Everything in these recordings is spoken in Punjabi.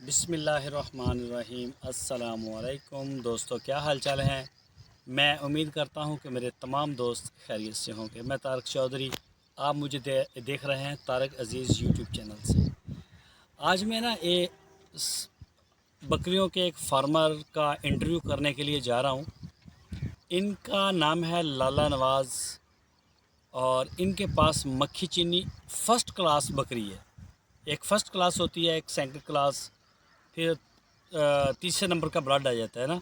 बिस्मिल्लाहिर्रहमानिर्रहीम अस्सलामुअलैकुम दोस्तों, क्या हाल चाल हैं। मैं उम्मीद करता हूं कि मेरे तमाम दोस्त खैरियत से होंगे। मैं तारक चौधरी, आप मुझे देख रहे हैं तारक अज़ीज़ यूट्यूब चैनल से। आज मैं ना बकरियों के एक फार्मर का इंटरव्यू करने के लिए जा रहा हूं। इनका नाम है लाला नवाज़ और इनके पास मक्खी चीनी फ़र्स्ट क्लास बकरी है। एक फ़र्स्ट क्लास होती है, एक सेकंड क्लास, फिर तीसरे नंबर का ब्लड आ जाता है ना।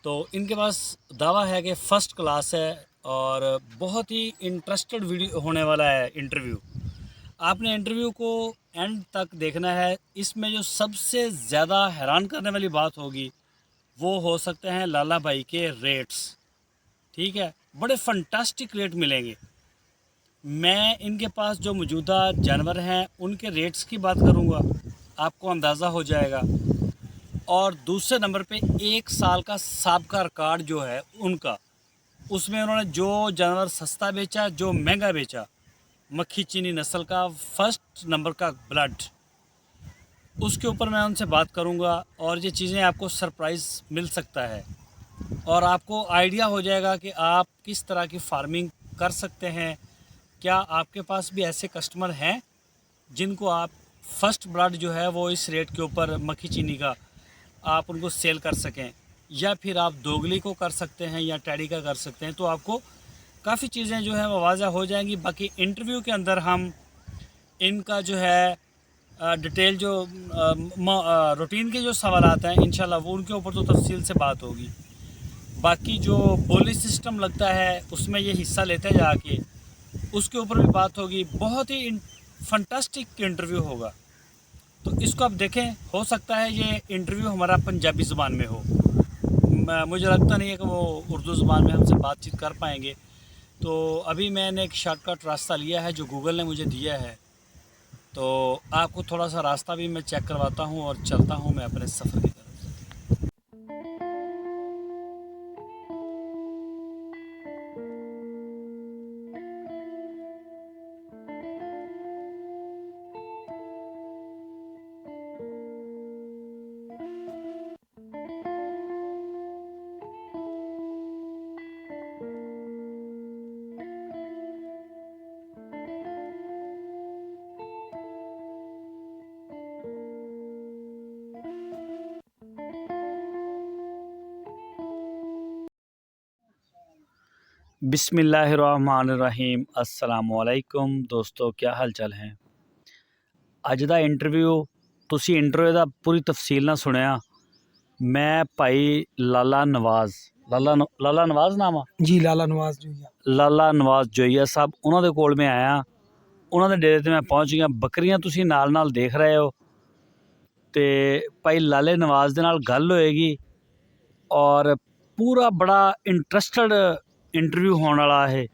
तो इनके पास दावा है कि फ़र्स्ट क्लास है और बहुत ही इंटरेस्टेड वीडियो होने वाला है इंटरव्यू। आपने इंटरव्यू को एंड तक देखना है। इसमें जो सबसे ज़्यादा हैरान करने वाली बात होगी वो हो सकते हैं लाला भाई के रेट्स। ठीक है, बड़े फंटास्टिक रेट मिलेंगे। मैं इनके पास जो मौजूदा जानवर हैं उनके रेट्स की बात करूंगा, आपको अंदाज़ा हो जाएगा। और दूसरे नंबर पे 1 साल का साबका रिकॉर्ड जो है उनका, उसमें उन्होंने जो जानवर सस्ता बेचा, जो महंगा बेचा, मक्खी चीनी नस्ल का फर्स्ट नंबर का ब्लड, उसके ऊपर मैं उनसे बात करूंगा और ये चीज़ें आपको सरप्राइज़ मिल सकता है और आपको आइडिया हो जाएगा कि आप किस तरह की फार्मिंग कर सकते हैं। क्या आपके पास भी ऐसे कस्टमर हैं जिनको आप फर्स्ट ब्लड जो है वो इस रेट के ऊपर मक्खी चीनी का आप उनको सेल कर सकें, या फिर आप दोगली को कर सकते हैं या टैडी का कर सकते हैं। तो आपको काफ़ी चीज़ें जो है वो वाज़ा हो जाएंगी। बाकी इंटरव्यू के अंदर हम इनका जो है डिटेल जो रूटीन के जो सवालात हैं इंशाल्लाह वो उनके ऊपर तो तफसील से बात होगी। बाकी जो बोली सिस्टम लगता है उसमें ये हिस्सा लेते हैं जाके, उसके ऊपर भी बात होगी। बहुत ही फंटास्टिक इंटरव्यू होगा, तो इसको आप देखें। हो सकता है ये इंटरव्यू हमारा पंजाबी ज़ुबान में हो, मुझे लगता नहीं है कि वो उर्दू ज़ुबान में हमसे बातचीत कर पाएंगे। तो अभी मैंने एक शॉर्टकट रास्ता लिया है जो गूगल ने मुझे दिया है, तो आपको थोड़ा सा रास्ता भी मैं चेक करवाता हूँ और चलता हूँ मैं अपने सफ़र की तरफ। बिस्मिल्लाहिर्रहमानिर्रहीम अस्सलामुअलैकुम दोस्तों, क्या हाल चाल हैं। ਅੱਜ ਦਾ ਇੰਟਰਵਿਊ ਤੁਸੀਂ ਇੰਟਰੋ ਦਾ ਪੂਰੀ ਤਫਸੀਲ ਨਾਲ ਸੁਣਿਆ। ਮੈਂ ਭਾਈ ਲਾਲਾ ਨਵਾਜ਼ ਲਾਲਾ ਨਵਾਜ਼ ਨਾਮ ਆ ਜੀ ਲਾਲਾ ਨਵਾਜ਼ ਜੋਈਆ। ਲਾਲਾ ਨਵਾਜ਼ ਜੋਈਆ ਸਾਹਿਬ, ਉਹਨਾਂ ਦੇ ਕੋਲ ਮੈਂ ਆਇਆ। ਉਹਨਾਂ ਦੇ ਡੇਰੇ ਤੇ ਮੈਂ ਪਹੁੰਚ ਗਿਆ। ਬੱਕਰੀਆਂ ਤੁਸੀਂ ਨਾਲ ਨਾਲ ਦੇਖ ਰਹੇ ਹੋ ਤੇ ਭਾਈ ਲਾਲੇ ਨਵਾਜ਼ ਦੇ ਨਾਲ ਗੱਲ ਹੋਏਗੀ ਔਰ ਪੂਰਾ ਬੜਾ ਇੰਟਰਸਟਡ ਇੰਟਰਵਿਊ ਹੋਣ ਵਾਲਾ ਇਹ।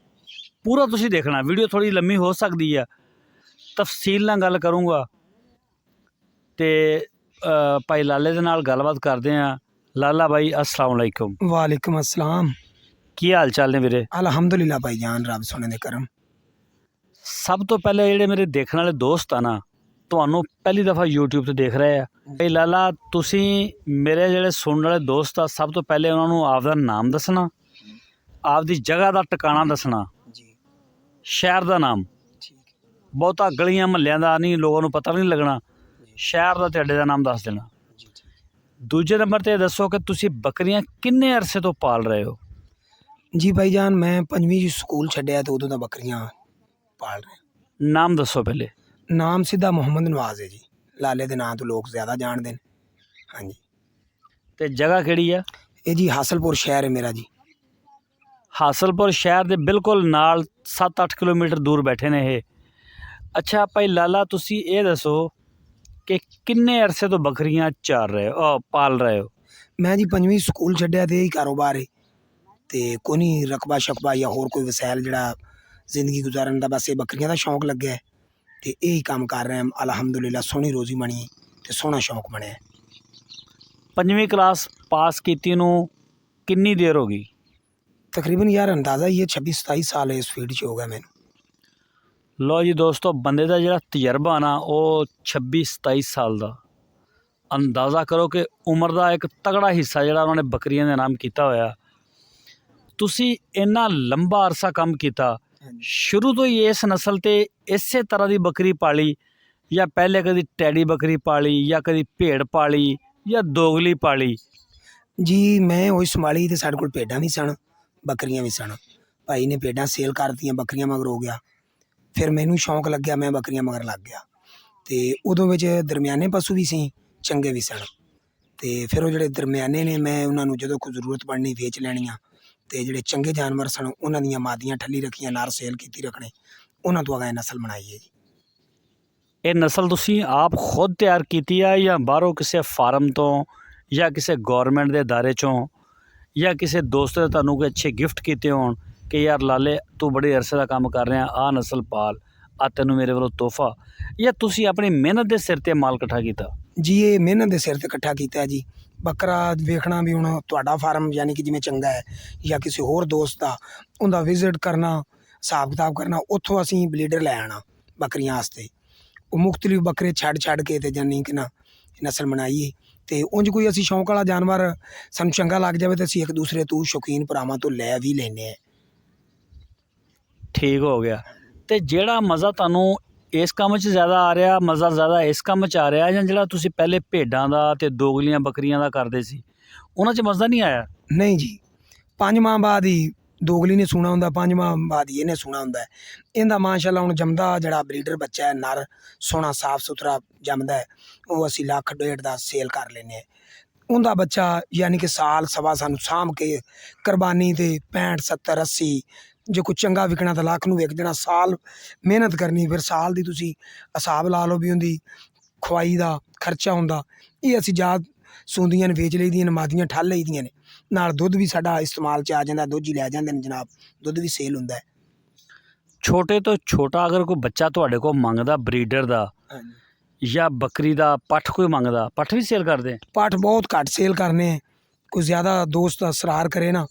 ਪੂਰਾ ਤੁਸੀਂ ਦੇਖਣਾ। ਵੀਡੀਓ ਥੋੜੀ ਲੰਮੀ ਹੋ ਸਕਦੀ ਆ, ਤਫਸੀਲ ਨਾਲ ਗੱਲ ਕਰੂੰਗਾ ਤੇ ਭਾਈ ਲਾਲੇ ਦੇ ਨਾਲ ਗੱਲਬਾਤ ਕਰਦੇ ਆ। ਲਾਲਾ ਭਾਈ अस्सलाम वालेकुम। वालेकुम अस्सलाम। ਕੀ ਹਾਲ ਚਾਲ ਨੇ ਵੀਰੇ? अल्हम्दुलिल्लाह भाईजान, रब सोने दे करम। ਸਭ ਤੋਂ ਪਹਿਲੇ ਜਿਹੜੇ ਮੇਰੇ ਦੇਖਣ ਵਾਲੇ ਦੋਸਤ ਆ ਨਾ, ਤੁਹਾਨੂੰ ਪਹਿਲੀ ਦਫਾ YouTube ਤੇ ਦੇਖ ਰਹੇ ਆ। ਭਾਈ ਲਾਲਾ, ਤੁਸੀਂ ਮੇਰੇ ਜਿਹੜੇ ਸੁਣਨ ਵਾਲੇ ਦੋਸਤ ਆ, ਸਭ ਤੋਂ ਪਹਿਲੇ ਉਹਨਾਂ ਨੂੰ ਆਪਦਾ ਨਾਮ ਦੱਸਣਾ, ਆਪਦੀ ਜਗ੍ਹਾ ਦਾ ਟਿਕਾਣਾ ਦੱਸਣਾ, ਜੀ ਸ਼ਹਿਰ ਦਾ ਨਾਮ। ਠੀਕ ਹੈ ਬਹੁਤਾ ਗਲੀਆਂ ਮਹੱਲਿਆਂ ਦਾ ਨਹੀਂ, ਲੋਕਾਂ ਨੂੰ ਪਤਾ ਵੀ ਨਹੀਂ ਲੱਗਣਾ। ਜੀ ਸ਼ਹਿਰ ਦਾ ਤੇ ਅੱਡੇ ਦਾ ਨਾਮ ਦੱਸ ਦੇਣਾ। ਜੀ ਠੀਕ। ਦੂਜੇ ਨੰਬਰ ਤੇ ਇਹ ਦੱਸੋ ਕਿ ਤੁਸੀਂ ਬੱਕਰੀਆਂ ਕਿੰਨੇ ਅਰਸੇ ਤੋਂ ਪਾਲ ਰਹੇ ਹੋ? ਜੀ ਭਾਈजान, ਮੈਂ ਪੰਜਵੀਂ ਸਕੂਲ ਛੱਡਿਆ ਤੇ ਉਦੋਂ ਦਾ ਬੱਕਰੀਆਂ ਪਾਲ ਰਹੇ। ਨਾਮ ਦੱਸੋ ਪਹਿਲੇ। ਨਾਮ ਸਿੱਧਾ ਮੁਹੰਮਦ ਨਵਾਜ਼ ਹੈ ਜੀ। ਲਾਲੇ ਦੇ ਨਾਂ ਤੋਂ ਲੋਕ ਜ਼ਿਆਦਾ ਜਾਣਦੇ ਨੇ। ਹਾਂਜੀ। ਤੇ ਜਗ੍ਹਾ ਕਿਹੜੀ ਆ? ਇਹ ਜੀ ਹਾਸਲਪੁਰ ਸ਼ਹਿਰ ਹੈ ਮੇਰਾ ਜੀ। ਹਾਸਲਪੁਰ ਸ਼ਹਿਰ ਦੇ ਬਿਲਕੁਲ ਨਾਲ 7-8 ਕਿਲੋਮੀਟਰ ਦੂਰ ਬੈਠੇ ਨੇ ਇਹ। ਅੱਛਾ ਭਾਈ ਲਾਲਾ, ਤੁਸੀਂ ਇਹ ਦੱਸੋ ਕਿ ਕਿੰਨੇ ਅਰਸੇ ਤੋਂ ਬੱਕਰੀਆਂ ਚਾਰ ਰਹੇ ਹੋ, ਪਾਲ ਰਹੇ ਹੋ? ਮੈਂ ਜੀ ਪੰਜਵੀਂ ਸਕੂਲ ਛੱਡਿਆ ਤੇ ਇਹੀ ਕਾਰੋਬਾਰ ਹੈ ਤੇ ਕੋਈ ਨਹੀਂ ਰਕਬਾ ਸ਼ਕਬਾ ਜਾਂ ਹੋਰ ਕੋਈ ਵਸੈਲ ਜਿਹੜਾ ਜ਼ਿੰਦਗੀ ਗੁਜ਼ਾਰਨ ਦਾ, ਬਸ ਇਹ ਬੱਕਰੀਆਂ ਦਾ ਸ਼ੌਂਕ ਲੱਗਿਆ ਤੇ ਇਹੀ ਕੰਮ ਕਰ ਰਹੇ ਹਾਂ। ਅਲਹਮਦੁਲਿਲਾ ਸੋਹਣੀ ਰੋਜ਼ੀ ਬਣੀ ਤੇ ਸੋਹਣਾ ਸ਼ੌਂਕ ਬਣਿਆ। ਪੰਜਵੀਂ ਕਲਾਸ ਪਾਸ ਕੀਤੀ ਨੂੰ ਕਿੰਨੀ ਦੇਰ ਹੋ ਗਈ? तकरीबन यार अंदाज़ा ये 26-27 साल है इस फील्ड 'ਚ ਹੋ ਗਿਆ ਮੈਨੂੰ। ਲਓ ਜੀ ਦੋਸਤੋ, ਬੰਦੇ ਦਾ ਜਿਹੜਾ ਤਜਰਬਾ ਨਾ ਉਹ 26-27 ਸਾਲ ਦਾ। ਅੰਦਾਜ਼ਾ ਕਰੋ ਕਿ ਉਮਰ ਦਾ ਇੱਕ ਤਗੜਾ ਹਿੱਸਾ ਜਿਹੜਾ ਉਹਨਾਂ ਨੇ ਬੱਕਰੀਆਂ ਦੇ ਨਾਮ ਕੀਤਾ ਹੋਇਆ। ਤੁਸੀਂ ਇੰਨਾ ਲੰਬਾ ਅਰਸਾ ਕੰਮ ਕੀਤਾ, ਸ਼ੁਰੂ ਤੋਂ ਹੀ ਇਸ ਨਸਲ ਤੇ ਇਸੇ ਤਰ੍ਹਾਂ ਦੀ ਬੱਕਰੀ ਪਾਲੀ, ਜਾਂ ਪਹਿਲੇ ਕਦੀ ਟੈਡੀ ਬੱਕਰੀ ਪਾਲੀ, ਜਾਂ ਕਦੀ ਭੇਡ ਪਾਲੀ, ਜਾਂ ਦੋਗਲੀ ਪਾਲੀ? ਜੀ ਮੈਂ ਉਹੀ ਸੰਭਾਲੀ ਤੇ ਸਾਡੇ ਕੋਲ ਭੇਡਾਂ ਵੀ ਸਨ, ਬੱਕਰੀਆਂ ਵੀ ਸਨ। ਭਾਈ ਨੇ ਭੇਡਾਂ ਸੇਲ ਕਰਤੀਆਂ, ਬੱਕਰੀਆਂ ਮਗਰ ਹੋ ਗਿਆ। ਫਿਰ ਮੈਨੂੰ ਸ਼ੌਂਕ ਲੱਗਿਆ, ਮੈਂ ਬੱਕਰੀਆਂ ਮਗਰ ਲੱਗ ਗਿਆ। ਤੇ ਉਦੋਂ ਵਿੱਚ ਦਰਮਿਆਨੇ ਪਸ਼ੂ ਵੀ ਸੀ, ਚੰਗੇ ਵੀ ਸਨ। ਤੇ ਫਿਰ ਉਹ ਜਿਹੜੇ ਦਰਮਿਆਨੇ ਨੇ, ਮੈਂ ਉਹਨਾਂ ਨੂੰ ਜਦੋਂ ਕੋਈ ਜ਼ਰੂਰਤ ਪੜਨੀ ਵੇਚ ਲੈਣੀਆਂ। ਤੇ ਜਿਹੜੇ ਚੰਗੇ ਜਾਨਵਰ ਸਨ ਉਹਨਾਂ ਦੀਆਂ ਮਾਦੀਆਂ ਠੱਲੀ ਰੱਖੀਆਂ, ਨਰ ਸੇਲ ਕੀਤੀ ਰੱਖਣੇ। ਉਹਨਾਂ ਤੋਂ ਅਗਾਂਹ ਇਹ ਨਸਲ ਬਣਾਈ ਹੈ ਜੀ। ਇਹ ਨਸਲ ਤੁਸੀਂ ਆਪ ਖੁਦ ਤਿਆਰ ਕੀਤੀ ਆ, ਜਾਂ ਬਾਹਰੋਂ ਕਿਸੇ ਫਾਰਮ ਤੋਂ, ਜਾਂ ਕਿਸੇ ਗੌਰਮੈਂਟ ਦੇ ਅਦਾਰੇ ਚੋਂ, ਜਾਂ ਕਿਸੇ ਦੋਸਤ ਨੇ ਤੁਹਾਨੂੰ ਕੋਈ ਅੱਛੇ ਗਿਫਟ ਕੀਤੇ ਹੋਣ ਕਿ ਯਾਰ ਲਾਲੇ ਤੂੰ ਬੜੇ ਅਰਸੇ ਦਾ ਕੰਮ ਕਰ ਰਿਹਾ, ਆਹ ਨਸਲ ਪਾਲ, ਆ ਤੈਨੂੰ ਮੇਰੇ ਵੱਲੋਂ ਤੋਹਫਾ, ਜਾਂ ਤੁਸੀਂ ਆਪਣੀ ਮਿਹਨਤ ਦੇ ਸਿਰ ਤੇ ਮਾਲ ਇਕੱਠਾ ਕੀਤਾ? ਜੀ ਇਹ ਮਿਹਨਤ ਦੇ ਸਿਰ ਤੇ ਇਕੱਠਾ ਕੀਤਾ ਜੀ। ਬੱਕਰਾ ਵੇਖਣਾ ਵੀ ਹੁਣ ਤੁਹਾਡਾ ਫਾਰਮ ਯਾਨੀ ਕਿ ਜਿਵੇਂ ਚੰਗਾ ਹੈ, ਜਾਂ ਕਿਸੇ ਹੋਰ ਦੋਸਤ ਦਾ, ਉਹਦਾ ਵਿਜ਼ਿਟ ਕਰਨਾ, ਹਿਸਾਬ ਕਿਤਾਬ ਕਰਨਾ, ਉੱਥੋਂ ਅਸੀਂ ਬਲੀਡਰ ਲੈ ਆਉਣਾ ਬੱਕਰੀਆਂ ਵਾਸਤੇ। ਉਹ ਮੁਖਤਲਿਫ ਬੱਕਰੇ ਛੱਡ ਕੇ ਤੇ ਜਾਨੀ ਕਿ ਨਾ ਨਸਲ ਬਣਾਈਏ। ਤੇ ਉਂਝ ਕੋਈ ਅਸੀਂ ਸ਼ੌਂਕ ਵਾਲਾ ਜਾਨਵਰ ਸਾਨੂੰ ਚੰਗਾ ਲੱਗ ਜਾਵੇ ਤਾਂ ਅਸੀਂ ਇੱਕ ਦੂਸਰੇ ਤੋਂ ਸ਼ੌਕੀਨ ਭਰਾਵਾਂ ਤੋਂ ਲੈ ਵੀ ਲੈਂਦੇ ਹਾਂ। ਠੀਕ ਹੋ ਗਿਆ। ਤੇ ਜਿਹੜਾ ਮਜ਼ਾ ਤੁਹਾਨੂੰ ਇਸ ਕੰਮ 'ਚ ਜ਼ਿਆਦਾ ਆ ਰਿਹਾ, ਮਜ਼ਾ ਜ਼ਿਆਦਾ ਇਸ ਕੰਮ 'ਚ ਆ ਰਿਹਾ, ਜਾਂ ਜਿਹੜਾ ਤੁਸੀਂ ਪਹਿਲੇ ਭੇਡਾਂ ਦਾ ਤੇ ਦੋਗਲੀਆਂ ਬੱਕਰੀਆਂ ਦਾ ਕਰਦੇ ਸੀ, ਉਹਨਾਂ 'ਚ ਮਜ਼ਾ ਨਹੀਂ ਆਇਆ? ਨਹੀਂ ਜੀ, 5 ਮਾਹ ਬਾਅਦ ਹੀ ਦੋਗਲੀ ਨੇ ਸੂਣਾ ਹੁੰਦਾ, 5 ਮਾਹ ਬਾਅਦ ਹੀ ਇਹਨੇ ਸੂਣਾ ਹੁੰਦਾ। ਇਹਦਾ ਮਾਸ਼ਾਅੱਲਾ ਹੁਣ ਜੰਮਦਾ ਜਿਹੜਾ ਬਰੀਡਰ ਬੱਚਾ ਹੈ, ਨਰ ਸੋਹਣਾ ਸਾਫ ਸੁਥਰਾ ਜੰਮਦਾ ਹੈ, ਉਹ ਅਸੀਂ 1,00,000 ਦਾ ਸੇਲ ਕਰ ਲੈਂਦੇ ਹਾਂ। ਉਹਦਾ ਬੱਚਾ ਯਾਨੀ ਕਿ ਸਾਲ ਸਵਾ ਸਾਨੂੰ ਸਾਂਭ ਕੇ ਕੁਰਬਾਨੀ ਤੇ 65 70 80, ਜੇ ਕੋਈ ਚੰਗਾ ਵਿਕਣਾ ਤਾਂ ਲੱਖ ਨੂੰ ਵਿਕ ਜਾਣਾ। ਸਾਲ ਮਿਹਨਤ ਕਰਨੀ, ਫਿਰ ਸਾਲ ਦੀ ਤੁਸੀਂ ਹਿਸਾਬ ਲਾ ਲਓ ਵੀ ਉਹਦੀ ਖਵਾਈ ਦਾ ਖਰਚਾ ਹੁੰਦਾ। ਇਹ ਅਸੀਂ ਜਾਤ ਸੂੰਦੀਆਂ ਨੇ ਵੇਚ ਲਈਦੀਆਂ ਨੇ, ਮਾਦੀਆਂ ਠੱਲ ਲਈਦੀਆਂ ਨੇ, ਨਾਲ ਦੁੱਧ ਵੀ ਸਾਡਾ ਇਸਤੇਮਾਲ 'ਚ ਆ ਜਾਂਦਾ, ਦੁੱਧ ਹੀ ਲੈ ਜਾਂਦੇ ਨੇ ਜਨਾਬ, ਦੁੱਧ ਵੀ ਸੇਲ ਹੁੰਦਾ ਹੈ। ਛੋਟੇ ਤੋਂ ਛੋਟਾ ਅਗਰ ਕੋਈ ਬੱਚਾ ਤੁਹਾਡੇ ਕੋਲ ਮੰਗਦਾ ਬਰੀਡਰ ਦਾ ਜਾਂ ਬੱਕਰੀ ਦਾ, ਪੱਠ ਕੋਈ ਮੰਗਦਾ, ਪੱਠ ਵੀ ਸੇਲ ਕਰਦੇ? ਪੱਠ ਬਹੁਤ ਘੱਟ ਸੇਲ ਕਰਨੇ। ਕੋਈ ਜ਼ਿਆਦਾ ਦੋਸਤ ਅਸਰਾਰ ਕਰੇ ਨਾ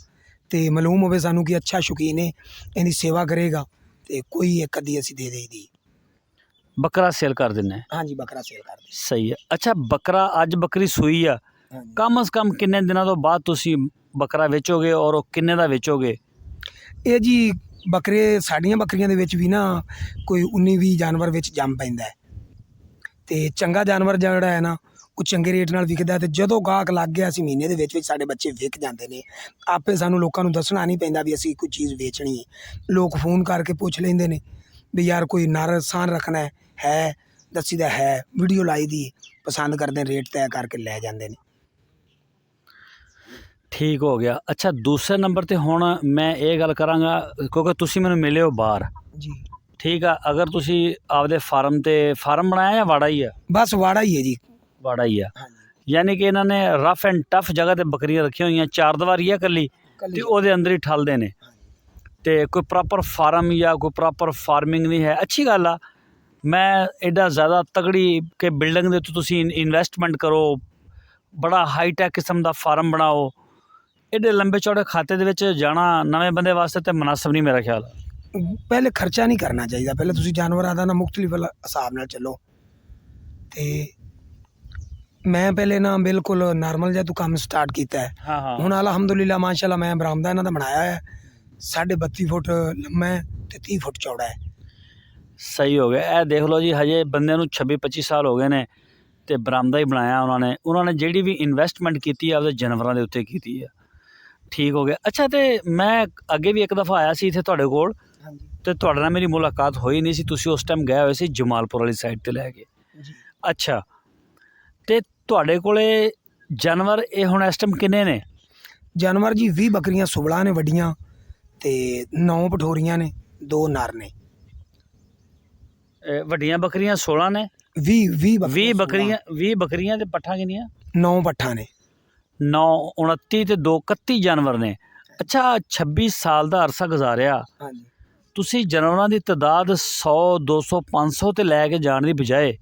ਤੇ ਮਾਲੂਮ ਹੋਵੇ ਸਾਨੂੰ ਕਿ ਅੱਛਾ ਸ਼ੌਕੀਨ ਹੈ, ਇਹਦੀ ਸੇਵਾ ਕਰੇਗਾ, ਤੇ ਕੋਈ ਇੱਕ ਅੱਧੀ ਅਸੀਂ ਦੇ ਦੇਈਦੀ। ਬੱਕਰਾ ਸੇਲ ਕਰ ਦਿੰਦੇ? ਹਾਂਜੀ, ਬੱਕਰਾ ਸੇਲ ਕਰਦੇ। ਸਹੀ ਹੈ। ਅੱਛਾ, ਬੱਕਰਾ ਅੱਜ ਬੱਕਰੀ ਸੂਈ ਆ, ਕਮ ਅਜ਼ ਕਮ ਕਿੰਨੇ ਦਿਨਾਂ ਤੋਂ ਬਾਅਦ ਤੁਸੀਂ ਬੱਕਰਾ ਵੇਚੋਗੇ, ਔਰ ਉਹ ਕਿੰਨੇ ਦਾ ਵੇਚੋਗੇ? ਇਹ ਜੀ ਬੱਕਰੇ, ਸਾਡੀਆਂ ਬੱਕਰੀਆਂ ਦੇ ਵਿੱਚ ਵੀ ਨਾ ਕੋਈ 19-20 ਜਾਨਵਰ ਵਿੱਚ ਜੰਮ ਪੈਂਦਾ ਹੈ। ਤੇ ਚੰਗਾ ਜਾਨਵਰ ਜਿਹੜਾ ਹੈ ਨਾ ਉਹ ਚੰਗੇ ਰੇਟ ਨਾਲ ਵਿਕਦਾ। ਤੇ ਜਦੋਂ ਗਾਹਕ ਲੱਗ ਗਿਆ, ਅਸੀਂ ਮਹੀਨੇ ਦੇ ਵਿੱਚ ਸਾਡੇ ਬੱਚੇ ਵਿਕ ਜਾਂਦੇ ਨੇ। ਆਪੇ ਸਾਨੂੰ ਲੋਕਾਂ ਨੂੰ ਦੱਸਣਾ ਨਹੀਂ ਪੈਂਦਾ ਵੀ ਅਸੀਂ ਕੋਈ ਚੀਜ਼ ਵੇਚਣੀ ਹੈ। ਲੋਕ ਫੋਨ ਕਰਕੇ ਪੁੱਛ ਲੈਂਦੇ ਨੇ ਵੀ ਯਾਰ ਕੋਈ ਨਰ ਸਾਨ ਰੱਖਣਾ ਹੈ, ਦੱਸੀਦਾ ਹੈ, ਵੀਡੀਓ ਲਾਈ ਦੀ, ਪਸੰਦ ਕਰਦੇ, ਰੇਟ ਤੈਅ ਕਰਕੇ ਲੈ ਜਾਂਦੇ ਨੇ। ਠੀਕ ਹੋ ਗਿਆ। ਅੱਛਾ, ਦੂਸਰੇ ਨੰਬਰ 'ਤੇ ਹੁਣ ਮੈਂ ਇਹ ਗੱਲ ਕਰਾਂਗਾ, ਕਿਉਂਕਿ ਤੁਸੀਂ ਮੈਨੂੰ ਮਿਲੇ ਹੋ ਬਾਹਰ, ਜੀ ਠੀਕ ਆ, ਅਗਰ ਤੁਸੀਂ ਆਪਦੇ ਫਾਰਮ 'ਤੇ ਫਾਰਮ ਬਣਾਇਆ ਜਾਂ ਵਾੜਾ ਹੀ ਆ? ਬਸ ਵਾੜਾ ਹੀ ਹੈ ਜੀ। ਵਾੜਾ ਹੀ ਆ, ਹਾਂਜੀ। ਯਾਨੀ ਕਿ ਇਹਨਾਂ ਨੇ ਰਫ ਐਂਡ ਟਫ ਜਗ੍ਹਾ 'ਤੇ ਬੱਕਰੀਆਂ ਰੱਖੀਆਂ ਹੋਈਆਂ, 4 ਦੀਵਾਰੀ ਆ ਇਕੱਲੀ, ਅਤੇ ਉਹਦੇ ਅੰਦਰ ਹੀ ਠਲਦੇ ਨੇ, ਅਤੇ ਕੋਈ ਪ੍ਰੋਪਰ ਫਾਰਮ ਜਾਂ ਕੋਈ ਪ੍ਰੋਪਰ ਫਾਰਮਿੰਗ ਨਹੀਂ ਹੈ। ਅੱਛੀ ਗੱਲ ਆ। ਮੈਂ ਐਡਾ ਜ਼ਿਆਦਾ ਤਗੜੀ ਕਿ ਬਿਲਡਿੰਗ ਦੇ ਉੱਤੇ ਤੁਸੀਂ ਇਨਵੈਸਟਮੈਂਟ ਕਰੋ, ਬੜਾ ਹਾਈਟੈਕ ਕਿਸਮ ਦਾ ਫਾਰਮ ਬਣਾਓ, ਐਡੇ ਲੰਬੇ ਚੌੜੇ ਖਾਤੇ ਦੇ ਵਿੱਚ ਜਾਣਾ ਨਵੇਂ ਬੰਦੇ ਵਾਸਤੇ ਤਾਂ ਮੁਨਾਸਬ ਨਹੀਂ ਮੇਰਾ ਖਿਆਲ। ਪਹਿਲੇ ਖਰਚਾ ਨਹੀਂ ਕਰਨਾ ਚਾਹੀਦਾ, ਪਹਿਲੇ ਤੁਸੀਂ ਜਾਨਵਰਾਂ ਦਾ ਨਾ ਮੁਖਤਲਿਫ ਹਿਸਾਬ ਨਾਲ ਚੱਲੋ। ਤੇ ਮੈਂ ਪਹਿਲੇ ਨਾ ਬਿਲਕੁਲ ਨਾਰਮਲ ਜਿਹਾ ਤੂੰ ਕੰਮ ਸਟਾਰਟ ਕੀਤਾ ਹੈ। ਹਾਂ। ਹੁਣ ਅਲਹਮਦੁਲਿਲਾ ਮਾਸ਼ਾਅੱਲਾ ਮੈਂ ਬਰਾਮਦਾ ਇਹਨਾਂ ਦਾ ਬਣਾਇਆ ਹੈ, 32.5 ਫੁੱਟ ਲੰਮਾ ਹੈ ਤੇ 30 ਫੁੱਟ ਚੌੜਾ ਹੈ। ਸਹੀ ਹੋ ਗਿਆ। ਇਹ ਦੇਖ ਲਓ ਜੀ, ਹਜੇ ਬੰਦੇ ਨੂੰ 26-25 ਸਾਲ ਹੋ ਗਏ ਨੇ ਤੇ ਬਰਾਮਦਾ ਹੀ ਬਣਾਇਆ ਉਹਨਾਂ ਨੇ ਜਿਹੜੀ ਵੀ ਇਨਵੈਸਟਮੈਂਟ ਕੀਤੀ ਆ ਆਪਦੇ ਜਾਨਵਰਾਂ ਦੇ ਉੱਤੇ ਕੀਤੀ ਆ। ਠੀਕ ਹੋ ਗਿਆ। ਅੱਛਾ, ਤੇ ਮੈਂ ਅੱਗੇ ਵੀ ਇੱਕ ਦਫਾ ਆਇਆ ਸੀ ਇੱਥੇ ਤੁਹਾਡੇ ਕੋਲ, ਤੇ ਤੁਹਾਡੇ ਨਾਲ ਮੇਰੀ ਮੁਲਾਕਾਤ ਹੋਈ ਨਹੀਂ ਸੀ, ਤੁਸੀਂ ਉਸ ਟਾਈਮ ਗਏ ਹੋਏ ਸੀ ਜਮਾਲਪੁਰ ਵਾਲੀ ਸਾਈਡ 'ਤੇ ਲੈ ਕੇ। ਅੱਛਾ, ਤੇ ਤੁਹਾਡੇ ਕੋਲੇ ਜਾਨਵਰ ਇਹ ਹੁਣ ਇਸ ਟਾਈਮ ਕਿੰਨੇ ਨੇ? ਜਾਨਵਰ ਜੀ 20 ਬੱਕਰੀਆਂ ਸੁਬਲਾ ਨੇ ਵੱਡੀਆਂ, ਤੇ 9 ਪਠੋਰੀਆਂ ਨੇ, 2 ਨਰ ਨੇ। ਵੱਡੀਆਂ ਬੱਕਰੀਆਂ 16 ਨੇ? 20 ਬੱਕਰੀਆਂ ਤੇ ਪੱਠਾਂ ਕਿੰਨੀਆਂ? 9 ਪੱਠਾਂ ਨੇ। 9 29 ਤੇ 2 31 ਜਾਨਵਰ ਨੇ। ਅੱਛਾ, 26 ਸਾਲ ਦਾ ਅਰਸਾ ਗੁਜ਼ਾਰਿਆ, ਤੁਸੀਂ ਜਾਨਵਰਾਂ ਦੀ ਤਾਦਾਦ 100 200 500 ਤੇ ਲੈ ਕੇ ਜਾਣ ਦੀ ਬਜਾਏ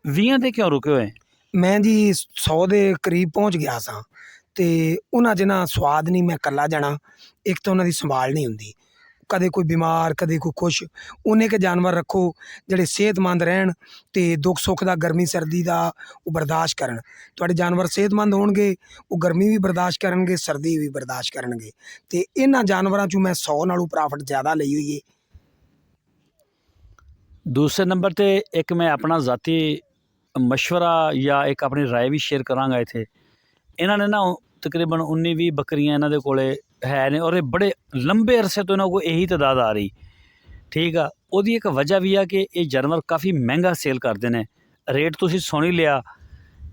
20 ਤੇ ਕਿਉਂ ਰੁਕੇ ਹੋਏ? ਮੈਂ ਜੀ 100 ਦੇ ਕਰੀਬ ਪਹੁੰਚ ਗਿਆ ਸਾਂ, ਤੇ ਉਹਨਾਂ 'ਚ ਨਾ ਸਵਾਦ ਨਹੀਂ, ਮੈਂ ਇਕੱਲਾ ਜਾਣਾ, ਇੱਕ ਤਾਂ ਉਹਨਾਂ ਦੀ ਸੰਭਾਲ ਨਹੀਂ ਹੁੰਦੀ, ਕਦੇ ਕੋਈ ਬਿਮਾਰ ਕਦੇ ਕੋਈ ਕੁਛ। ਉਨੇ ਕੁ ਜਾਨਵਰ ਰੱਖੋ ਜਿਹੜੇ ਸਿਹਤਮੰਦ ਰਹਿਣ ਅਤੇ ਦੁੱਖ ਸੁੱਖ ਦਾ ਗਰਮੀ ਸਰਦੀ ਦਾ ਉਹ ਬਰਦਾਸ਼ਤ ਕਰਨ। ਤੁਹਾਡੇ ਜਾਨਵਰ ਸਿਹਤਮੰਦ ਹੋਣਗੇ, ਉਹ ਗਰਮੀ ਵੀ ਬਰਦਾਸ਼ਤ ਕਰਨਗੇ, ਸਰਦੀ ਵੀ ਬਰਦਾਸ਼ਤ ਕਰਨਗੇ। ਅਤੇ ਇਹਨਾਂ ਜਾਨਵਰਾਂ 'ਚੋਂ ਮੈਂ 100 ਨਾਲੋਂ ਪ੍ਰੋਫਿਟ ਜ਼ਿਆਦਾ ਲਈ ਹੋਈ ਹੈ। ਦੂਸਰੇ ਨੰਬਰ 'ਤੇ ਇੱਕ ਮੈਂ ਆਪਣਾ ਜ਼ਾਤੀ ਮਸ਼ਵਰਾ ਜਾਂ ਇੱਕ ਆਪਣੀ ਰਾਏ ਵੀ ਸ਼ੇਅਰ ਕਰਾਂਗਾ ਇੱਥੇ। ਇਹਨਾਂ ਨੇ ਨਾ ਤਕਰੀਬਨ 19-20 ਬੱਕਰੀਆਂ ਇਹਨਾਂ ਦੇ ਕੋਲੇ ਹੈ ਨੇ, ਔਰ ਇਹ ਬੜੇ ਲੰਬੇ ਅਰਸੇ ਤੋਂ ਇਹਨਾਂ ਕੋਲ ਇਹੀ ਤਾਦਾਦ ਆ ਰਹੀ, ਠੀਕ ਆ। ਉਹਦੀ ਇੱਕ ਵਜ੍ਹਾ ਵੀ ਆ ਕਿ ਇਹ ਜਾਨਵਰ ਕਾਫੀ ਮਹਿੰਗਾ ਸੇਲ ਕਰਦੇ ਨੇ। ਰੇਟ ਤੁਸੀਂ ਸੁਣ ਹੀ ਲਿਆ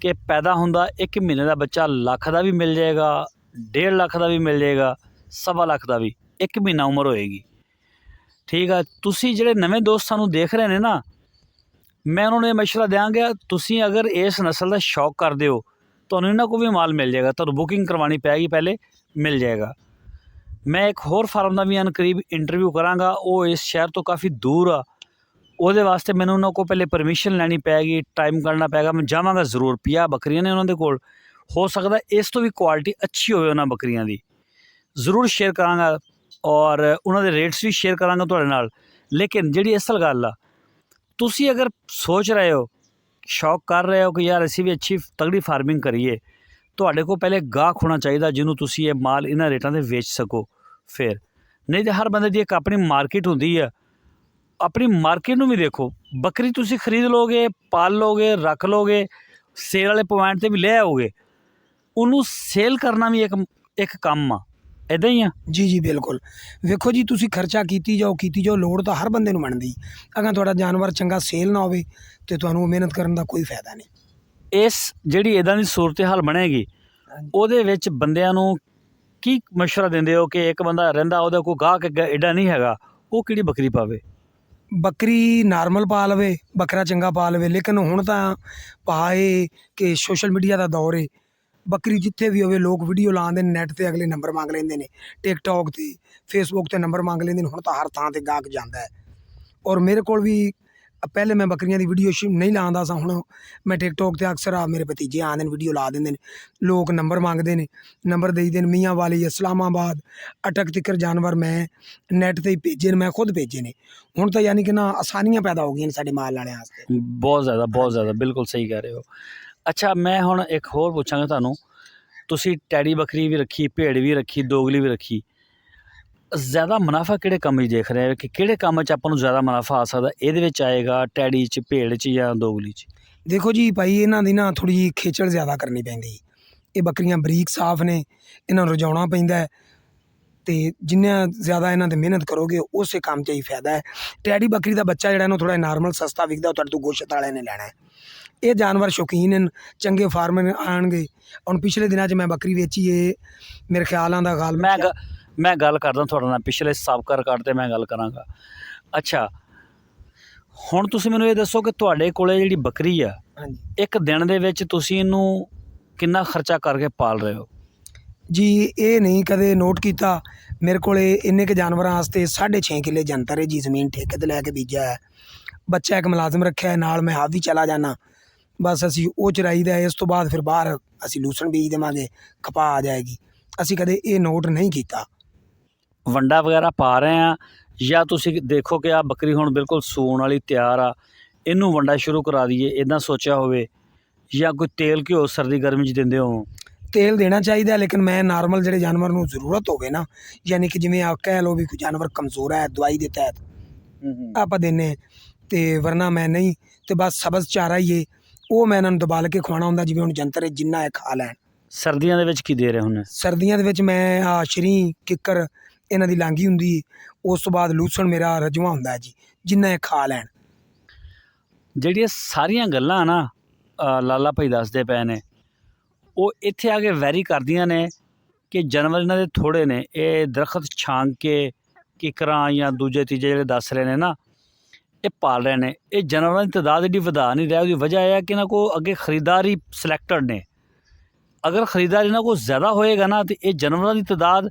ਕਿ ਪੈਦਾ ਹੁੰਦਾ 1 ਮਹੀਨੇ ਦਾ ਬੱਚਾ ਲੱਖ ਦਾ ਵੀ ਮਿਲ ਜਾਏਗਾ, 1.5 ਲੱਖ ਦਾ ਵੀ ਮਿਲ ਜਾਏਗਾ, 1.25 ਲੱਖ ਦਾ ਵੀ, 1 ਮਹੀਨਾ ਉਮਰ ਹੋਏਗੀ, ਠੀਕ ਆ। ਤੁਸੀਂ ਜਿਹੜੇ ਨਵੇਂ ਦੋਸਤਾਂ ਨੂੰ ਦੇਖ ਰਹੇ ਨੇ ਨਾ, ਮੈਂ ਉਹਨਾਂ ਨੂੰ ਇਹ ਮਸ਼ਵਰਾ ਦਿਆਂਗਾ, ਤੁਸੀਂ ਅਗਰ ਇਸ ਨਸਲ ਦਾ ਸ਼ੌਕ ਕਰਦੇ ਹੋ, ਤੁਹਾਨੂੰ ਇਹਨਾਂ ਕੋਲ ਵੀ ਮਾਲ ਮਿਲ ਜਾਏਗਾ। ਤੁਹਾਨੂੰ ਬੁਕਿੰਗ ਕਰਵਾਉਣੀ ਪੈਗੀ, ਪਹਿਲੇ ਮਿਲ ਜਾਏਗਾ। ਮੈਂ ਇੱਕ ਹੋਰ ਫਾਰਮ ਦਾ ਵੀ ਅਨਕਰੀਬ ਇੰਟਰਵਿਊ ਕਰਾਂਗਾ, ਉਹ ਇਸ ਸ਼ਹਿਰ ਤੋਂ ਕਾਫੀ ਦੂਰ ਆ। ਉਹਦੇ ਵਾਸਤੇ ਮੈਨੂੰ ਉਹਨਾਂ ਕੋਲ ਪਹਿਲੇ ਪਰਮਿਸ਼ਨ ਲੈਣੀ ਪੈਗੀ, ਟਾਈਮ ਕੱਢਣਾ ਪੈਗਾ। ਮੈਂ ਜਾਵਾਂਗਾ ਜ਼ਰੂਰ। 50 ਬੱਕਰੀਆਂ ਨੇ ਉਹਨਾਂ ਦੇ ਕੋਲ, ਹੋ ਸਕਦਾ ਇਸ ਤੋਂ ਵੀ ਕੁਆਲਿਟੀ ਅੱਛੀ ਹੋਵੇ ਉਹਨਾਂ ਬੱਕਰੀਆਂ ਦੀ। ਜ਼ਰੂਰ ਸ਼ੇਅਰ ਕਰਾਂਗਾ ਔਰ ਉਹਨਾਂ ਦੇ ਰੇਟਸ ਵੀ ਸ਼ੇਅਰ ਕਰਾਂਗਾ ਤੁਹਾਡੇ ਨਾਲ। ਲੇਕਿਨ ਜਿਹੜੀ ਅਸਲ ਗੱਲ ਆ, ਤੁਸੀਂ ਅਗਰ ਸੋਚ ਰਹੇ ਹੋ, ਸ਼ੌਕ ਕਰ ਰਹੇ ਹੋ ਕਿ ਯਾਰ ਅਸੀਂ ਵੀ ਅੱਛੀ ਤਗੜੀ ਫਾਰਮਿੰਗ ਕਰੀਏ, ਤੁਹਾਡੇ ਕੋਲ ਪਹਿਲੇ ਗਾਹਕ ਹੋਣਾ ਚਾਹੀਦਾ ਜਿਹਨੂੰ ਤੁਸੀਂ ਇਹ ਮਾਲ ਇਹਨਾਂ ਰੇਟਾਂ 'ਤੇ ਵੇਚ ਸਕੋ। ਫਿਰ ਨਹੀਂ ਤਾਂ ਹਰ ਬੰਦੇ ਦੀ ਇੱਕ ਆਪਣੀ ਮਾਰਕੀਟ ਹੁੰਦੀ ਆ, ਆਪਣੀ ਮਾਰਕੀਟ ਨੂੰ ਵੀ ਦੇਖੋ। ਬੱਕਰੀ ਤੁਸੀਂ ਖਰੀਦ ਲੋਗੇ, ਪਾਲ ਲੋਗੇ, ਰੱਖ ਲੋਗੇ, ਸੇਲ ਵਾਲੇ ਪੁਆਇੰਟ 'ਤੇ ਵੀ ਲੈ ਆਓਗੇ, ਉਹਨੂੰ ਸੇਲ ਕਰਨਾ ਵੀ ਇੱਕ ਕੰਮ ਆ। ਇੱਦਾਂ ਹੀ ਆ ਜੀ ਜੀ ਬਿਲਕੁਲ। ਵੇਖੋ ਜੀ, ਤੁਸੀਂ ਖਰਚਾ ਕੀਤੀ ਜਾਓ, ਲੋੜ ਤਾਂ ਹਰ ਬੰਦੇ ਨੂੰ ਬਣਦੀ। ਅਗਰ ਤੁਹਾਡਾ ਜਾਨਵਰ ਚੰਗਾ ਸੇਲ ਨਾ ਹੋਵੇ ਤਾਂ ਤੁਹਾਨੂੰ ਮਿਹਨਤ ਕਰਨ ਦਾ ਕੋਈ ਫਾਇਦਾ ਨਹੀਂ। ਇਸ ਜਿਹੜੀ ਇੱਦਾਂ ਦੀ ਸੂਰਤ ਹਾਲ ਬਣੇਗੀ, ਉਹਦੇ ਵਿੱਚ ਬੰਦਿਆਂ ਨੂੰ ਕੀ ਮਸ਼ਵਰਾ ਦਿੰਦੇ ਹੋ ਕਿ ਇੱਕ ਬੰਦਾ ਰਹਿੰਦਾ, ਉਹਦਾ ਕੋਈ ਗਾਹਕ ਐਡਾ ਨਹੀਂ ਹੈਗਾ, ਉਹ ਕਿਹੜੀ ਬੱਕਰੀ ਪਾਵੇ? ਬੱਕਰੀ ਨਾਰਮਲ ਪਾ ਲਵੇ, ਬੱਕਰਾ ਚੰਗਾ ਪਾ ਲਵੇ। ਲੇਕਿਨ ਹੁਣ ਤਾਂ ਪਾਏ ਕਿ ਸੋਸ਼ਲ ਮੀਡੀਆ ਦਾ ਦੌਰ ਹੈ, ਬੱਕਰੀ ਜਿੱਥੇ ਵੀ ਹੋਵੇ ਲੋਕ ਵੀਡੀਓ ਲਾਉਂਦੇ ਨੇ ਨੈੱਟ 'ਤੇ, ਅਗਲੇ ਨੰਬਰ ਮੰਗ ਲੈਂਦੇ ਨੇ, ਟਿਕਟੋਕ 'ਤੇ, ਫੇਸਬੁੱਕ 'ਤੇ ਨੰਬਰ ਮੰਗ ਲੈਂਦੇ ਨੇ। ਹੁਣ ਤਾਂ ਹਰ ਥਾਂ 'ਤੇ ਗਾਹਕ ਜਾਂਦਾ ਹੈ। ਔਰ ਮੇਰੇ ਕੋਲ ਵੀ ਪਹਿਲੇ ਮੈਂ ਬੱਕਰੀਆਂ ਦੀ ਵੀਡੀਓ ਨਹੀਂ ਲਾਉਂਦਾ ਸਾਂ, ਹੁਣ ਮੈਂ ਟਿਕਟੋਕ 'ਤੇ ਅਕਸਰ ਮੇਰੇ ਭਤੀਜੇ ਆਉਂਦੇ ਨੇ, ਵੀਡੀਓ ਲਾ ਦਿੰਦੇ ਨੇ, ਲੋਕ ਨੰਬਰ ਮੰਗਦੇ ਨੇ, ਨੰਬਰ ਦੇਈਦੇ ਨੇ। ਮੀਆਂ ਵਾਲੀ, ਇਸਲਾਮਾਬਾਦ, ਅਟਕ ਤਿੱਕਰ ਜਾਨਵਰ ਮੈਂ ਨੈੱਟ 'ਤੇ ਹੀ ਭੇਜੇ ਨੇ, ਮੈਂ ਖੁਦ ਭੇਜੇ ਨੇ। ਹੁਣ ਤਾਂ ਯਾਨੀ ਕਿ ਨਾ ਆਸਾਨੀਆਂ ਪੈਦਾ ਹੋ ਗਈਆਂ ਨੇ ਸਾਡੇ ਮਾਲ ਵਾਲਿਆਂ ਵਾਸਤੇ। ਬਹੁਤ ਜ਼ਿਆਦਾ ਬਿਲਕੁਲ ਸਹੀ ਕਹਿ ਰਹੇ ਹੋ। ਅੱਛਾ, ਮੈਂ ਹੁਣ ਇੱਕ ਹੋਰ ਪੁੱਛਾਂਗਾ ਤੁਹਾਨੂੰ, ਤੁਸੀਂ ਟੈਡੀ ਬੱਕਰੀ ਵੀ ਰੱਖੀ, ਭੇਡ ਵੀ ਰੱਖੀ, ਦੋਗਲੀ ਵੀ ਰੱਖੀ, ਜ਼ਿਆਦਾ ਮੁਨਾਫਾ ਕਿਹੜੇ ਕੰਮ 'ਚ ਦੇਖ ਰਹੇ ਹੋ ਕਿ ਕਿਹੜੇ ਕੰਮ 'ਚ ਆਪਾਂ ਨੂੰ ਜ਼ਿਆਦਾ ਮੁਨਾਫਾ ਆ ਸਕਦਾ? ਇਹਦੇ ਵਿੱਚ ਆਏਗਾ ਟੈਡੀ 'ਚ, ਭੇਡ 'ਚ ਜਾਂ ਦੋਗਲੀ 'ਚ? ਦੇਖੋ ਜੀ ਭਾਈ, ਇਹਨਾਂ ਦੀ ਨਾ ਥੋੜ੍ਹੀ ਜਿਹੀ ਖੇਚਲ ਜ਼ਿਆਦਾ ਕਰਨੀ ਪੈਂਦੀ। ਇਹ ਬੱਕਰੀਆਂ ਬਰੀਕ ਸਾਫ਼ ਨੇ, ਇਹਨਾਂ ਨੂੰ ਰਜਾਉਣਾ ਪੈਂਦਾ ਅਤੇ ਜਿੰਨਾ ਜ਼ਿਆਦਾ ਇਹਨਾਂ 'ਤੇ ਮਿਹਨਤ ਕਰੋਗੇ ਉਸੇ ਕੰਮ 'ਚ ਹੀ ਫਾਇਦਾ ਹੈ। ਟੈਡੀ ਬੱਕਰੀ ਦਾ ਬੱਚਾ ਜਿਹੜਾ ਇਹਨੂੰ ਥੋੜ੍ਹਾ ਨਾਰਮਲ ਸਸਤਾ ਵਿਕਦਾ, ਉਹ ਤੁਹਾਡੇ ਤੋਂ ਗੋਸ਼ਤ ਵਾਲਿਆਂ ਨੇ ਲੈਣਾ ਹੈ। ਇਹ ਜਾਨਵਰ ਸ਼ੌਕੀਨ ਹਨ, ਚੰਗੇ ਫਾਰਮਰ ਆਉਣਗੇ। ਹੁਣ ਪਿਛਲੇ ਦਿਨਾਂ 'ਚ ਮੈਂ ਬੱਕਰੀ ਵੇਚੀ ਏ, ਮੇਰੇ ਖਿਆਲਾਂ ਦਾ ਗੱਲ ਮੈਂ ਗੱਲ ਕਰਦਾ ਤੁਹਾਡੇ ਨਾਲ, ਪਿਛਲੇ ਸਾਬਕਾ ਰਿਕਾਰਡ 'ਤੇ ਮੈਂ ਗੱਲ ਕਰਾਂਗਾ। ਅੱਛਾ, ਹੁਣ ਤੁਸੀਂ ਮੈਨੂੰ ਇਹ ਦੱਸੋ ਕਿ ਤੁਹਾਡੇ ਕੋਲੇ ਜਿਹੜੀ ਬੱਕਰੀ ਆ, ਹਾਂਜੀ, ਇੱਕ ਦਿਨ ਦੇ ਵਿੱਚ ਤੁਸੀਂ ਇਹਨੂੰ ਕਿੰਨਾ ਖਰਚਾ ਕਰਕੇ ਪਾਲ ਰਹੇ ਹੋ? ਜੀ ਇਹ ਨਹੀਂ ਕਦੇ ਨੋਟ ਕੀਤਾ। ਮੇਰੇ ਕੋਲੇ ਇੰਨੇ ਕੁ ਜਾਨਵਰਾਂ ਵਾਸਤੇ 6.5 ਕਿੱਲੇ ਜੰਤਰ ਹੈ ਜੀ, ਜ਼ਮੀਨ ਠੇਕੇ 'ਤੇ ਲੈ ਕੇ ਬੀਜਿਆ ਹੈ। ਬੱਚਾ ਇੱਕ ਮੁਲਾਜ਼ਮ ਰੱਖਿਆ ਹੈ, ਨਾਲ ਮੈਂ ਆਪ ਵੀ ਚਲਾ ਜਾਂਦਾ। ਬਸ ਅਸੀਂ ਉਹ ਚਰਾਈ ਦਾ। ਇਸ ਤੋਂ ਬਾਅਦ ਫਿਰ ਬਾਹਰ ਅਸੀਂ ਲੂਸਣ ਬੀਜ ਦੇਵਾਂਗੇ, ਕਪਾਹ ਆ ਜਾਏਗੀ। ਅਸੀਂ ਕਦੇ ਇਹ ਨੋਟ ਨਹੀਂ ਕੀਤਾ। ਵੰਡਾ ਵਗੈਰਾ ਪਾ ਰਹੇ ਆ ਜਾਂ ਤੁਸੀਂ ਦੇਖੋ ਕਿ ਆ ਬੱਕਰੀ ਹੁਣ ਬਿਲਕੁਲ ਸੂਣ ਵਾਲੀ ਤਿਆਰ ਆ, ਇਹਨੂੰ ਵੰਡਾ ਸ਼ੁਰੂ ਕਰਾ ਦਈਏ, ਇੱਦਾਂ ਸੋਚਿਆ ਹੋਵੇ? ਜਾਂ ਕੋਈ ਤੇਲ ਘਿਓ ਸਰਦੀ ਗਰਮੀ 'ਚ ਦਿੰਦੇ ਹੋ? ਤੇਲ ਦੇਣਾ ਚਾਹੀਦਾ, ਲੇਕਿਨ ਮੈਂ ਨਾਰਮਲ ਜਿਹੜੇ ਜਾਨਵਰ ਨੂੰ ਜ਼ਰੂਰਤ ਹੋਵੇ ਨਾ, ਯਾਨੀ ਕਿ ਜਿਵੇਂ ਆ ਕਹਿ ਲਓ ਵੀ ਕੋਈ ਜਾਨਵਰ ਕਮਜ਼ੋਰ ਹੈ, ਦਵਾਈ ਦੇ ਤਹਿਤ ਆਪਾਂ ਦਿੰਦੇ, ਅਤੇ ਵਰਨਾ ਮੈਂ ਨਹੀਂ। ਅਤੇ ਬਸ ਸਬਜ਼ ਚਾਰਾ ਹੀ ਹੈ, ਉਹ ਮੈਂ ਇਹਨਾਂ ਨੂੰ ਦਬਾਲ ਕੇ ਖਵਾਉਣਾ ਹੁੰਦਾ, ਜਿਵੇਂ ਹੁਣ ਜੰਤਰ ਜਿੰਨਾ ਹੈ ਖਾ ਲੈਣ। ਸਰਦੀਆਂ ਦੇ ਵਿੱਚ ਕੀ ਦੇ ਰਹੇ ਹੁੰਦੇ? ਸਰਦੀਆਂ ਦੇ ਵਿੱਚ ਮੈਂ ਸ਼ਰੀ, ਕਿੱਕਰ ਇਹਨਾਂ ਦੀ ਲਾਂਗੀ ਹੁੰਦੀ ਹੈ। ਉਸ ਤੋਂ ਬਾਅਦ ਲੂਸਣ ਮੇਰਾ ਰਜਵਾ ਹੁੰਦਾ ਜੀ, ਜਿੰਨਾ ਇਹ ਖਾ ਲੈਣ। ਜਿਹੜੀਆਂ ਸਾਰੀਆਂ ਗੱਲਾਂ ਨਾ ਲਾਲਾ ਭਾਈ ਦੱਸਦੇ ਪਏ ਨੇ, ਉਹ ਇੱਥੇ ਆ ਕੇ ਵੈਰੀ ਕਰਦੀਆਂ ਨੇ ਕਿ ਜਾਨਵਰ ਇਹਨਾਂ ਦੇ ਥੋੜ੍ਹੇ ਨੇ। ਇਹ ਦਰਖਤ ਛਾਂਗ ਕੇ ਕਿੱਕਰਾਂ ਜਾਂ ਦੂਜੇ ਤੀਜੇ ਜਿਹੜੇ ਦੱਸ ਰਹੇ ਨੇ ਨਾ, ਇਹ ਪਾਲ ਰਹੇ ਨੇ। ਇਹ ਜਾਨਵਰਾਂ ਦੀ ਤਾਦਾਦ ਐਡੀ ਵਧਾ ਨਹੀਂ ਰਿਹਾ। ਉਹਦੀ ਵਜ੍ਹਾ ਇਹ ਹੈ ਕਿ ਇਹਨਾਂ ਕੋਲ ਅੱਗੇ ਖਰੀਦਦਾਰ ਹੀ ਸਿਲੈਕਟਡ ਨੇ। ਅਗਰ ਖਰੀਦਦਾਰ ਇਹਨਾਂ ਕੋਲ ਜ਼ਿਆਦਾ ਹੋਏਗਾ ਨਾ, ਤਾਂ ਇਹ ਜਾਨਵਰਾਂ ਦੀ ਤਾਦਾਦ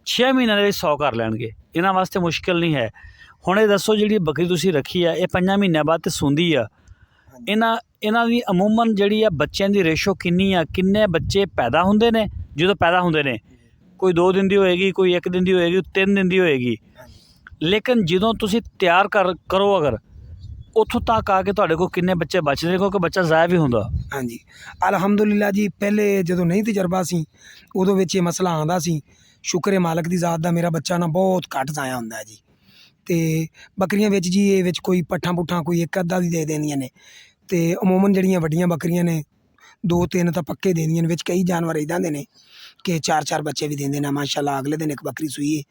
6 ਮਹੀਨਿਆਂ ਦੇ ਵਿੱਚ 100 ਕਰ ਲੈਣਗੇ। ਇਹਨਾਂ ਵਾਸਤੇ ਮੁਸ਼ਕਿਲ ਨਹੀਂ ਹੈ। ਹੁਣ ਇਹ ਦੱਸੋ, ਜਿਹੜੀ ਬੱਕਰੀ ਤੁਸੀਂ ਰੱਖੀ ਆ, ਇਹ 5 ਮਹੀਨਿਆਂ ਬਾਅਦ ਤਾਂ ਸੂੰਦੀ ਆ। ਇਹਨਾਂ ਦੀ ਅਮੂਮਨ ਜਿਹੜੀ ਆ ਬੱਚਿਆਂ ਦੀ ਰੇਸ਼ੋ ਕਿੰਨੀ ਆ? ਕਿੰਨੇ ਬੱਚੇ ਪੈਦਾ ਹੁੰਦੇ ਨੇ? ਜਦੋਂ ਪੈਦਾ ਹੁੰਦੇ ਨੇ ਕੋਈ 2 ਦਿਨ ਦੀ ਹੋਏਗੀ, ਕੋਈ 1 ਦਿਨ ਦੀ ਹੋਏਗੀ, 3 ਦਿਨ ਦੀ ਹੋਏਗੀ। ਲੇਕਿਨ ਜਦੋਂ ਤੁਸੀਂ ਤਿਆਰ ਕਰੋ ਅਗਰ ਉੱਥੋਂ ਤੱਕ ਆ ਕੇ ਤੁਹਾਡੇ ਕੋਲ ਕਿੰਨੇ ਬੱਚੇ ਬਚਦੇ, ਕਿਉਂਕਿ ਬੱਚਾ ਜ਼ਾਇਆ ਵੀ ਹੁੰਦਾ। ਹਾਂਜੀ ਅਲਹਮਦੁਲਿਲਾ ਜੀ, ਪਹਿਲੇ ਜਦੋਂ ਨਹੀਂ ਤਜਰਬਾ ਸੀ ਉਦੋਂ ਵਿੱਚ ਇਹ ਮਸਲਾ ਆਉਂਦਾ ਸੀ। ਸ਼ੁਕਰ ਹੈ ਮਾਲਕ ਦੀ ਜ਼ਾਤ ਦਾ, ਮੇਰਾ ਬੱਚਾ ਨਾ ਬਹੁਤ ਘੱਟ ਜ਼ਾਇਆ ਹੁੰਦਾ ਹੈ ਜੀ। ਅਤੇ ਬੱਕਰੀਆਂ ਵਿੱਚ ਜੀ ਇਹ ਵਿੱਚ ਕੋਈ ਪੱਠਾਂ ਪੁੱਠਾਂ ਕੋਈ ਇੱਕ ਅੱਧਾ ਦੀ ਦੇ ਦੇਣੀਆਂ ਨੇ, ਅਤੇ ਅਮੂਮਨ ਜਿਹੜੀਆਂ ਵੱਡੀਆਂ ਬੱਕਰੀਆਂ ਨੇ 2-3 ਤਾਂ ਪੱਕੇ ਦੇਣੀਆਂ ਨੇ। ਵਿੱਚ ਕਈ ਜਾਨਵਰ ਇੱਦਾਂ ਦੇ ਨੇ ਕਿ 4-4 ਬੱਚੇ ਵੀ ਦਿੰਦੇ ਨੇ। ਮਾਸ਼ਾਅੱਲਾ ਅਗਲੇ ਦਿਨ ਇੱਕ ਬੱਕਰੀ ਸੂਈ ਹੈ,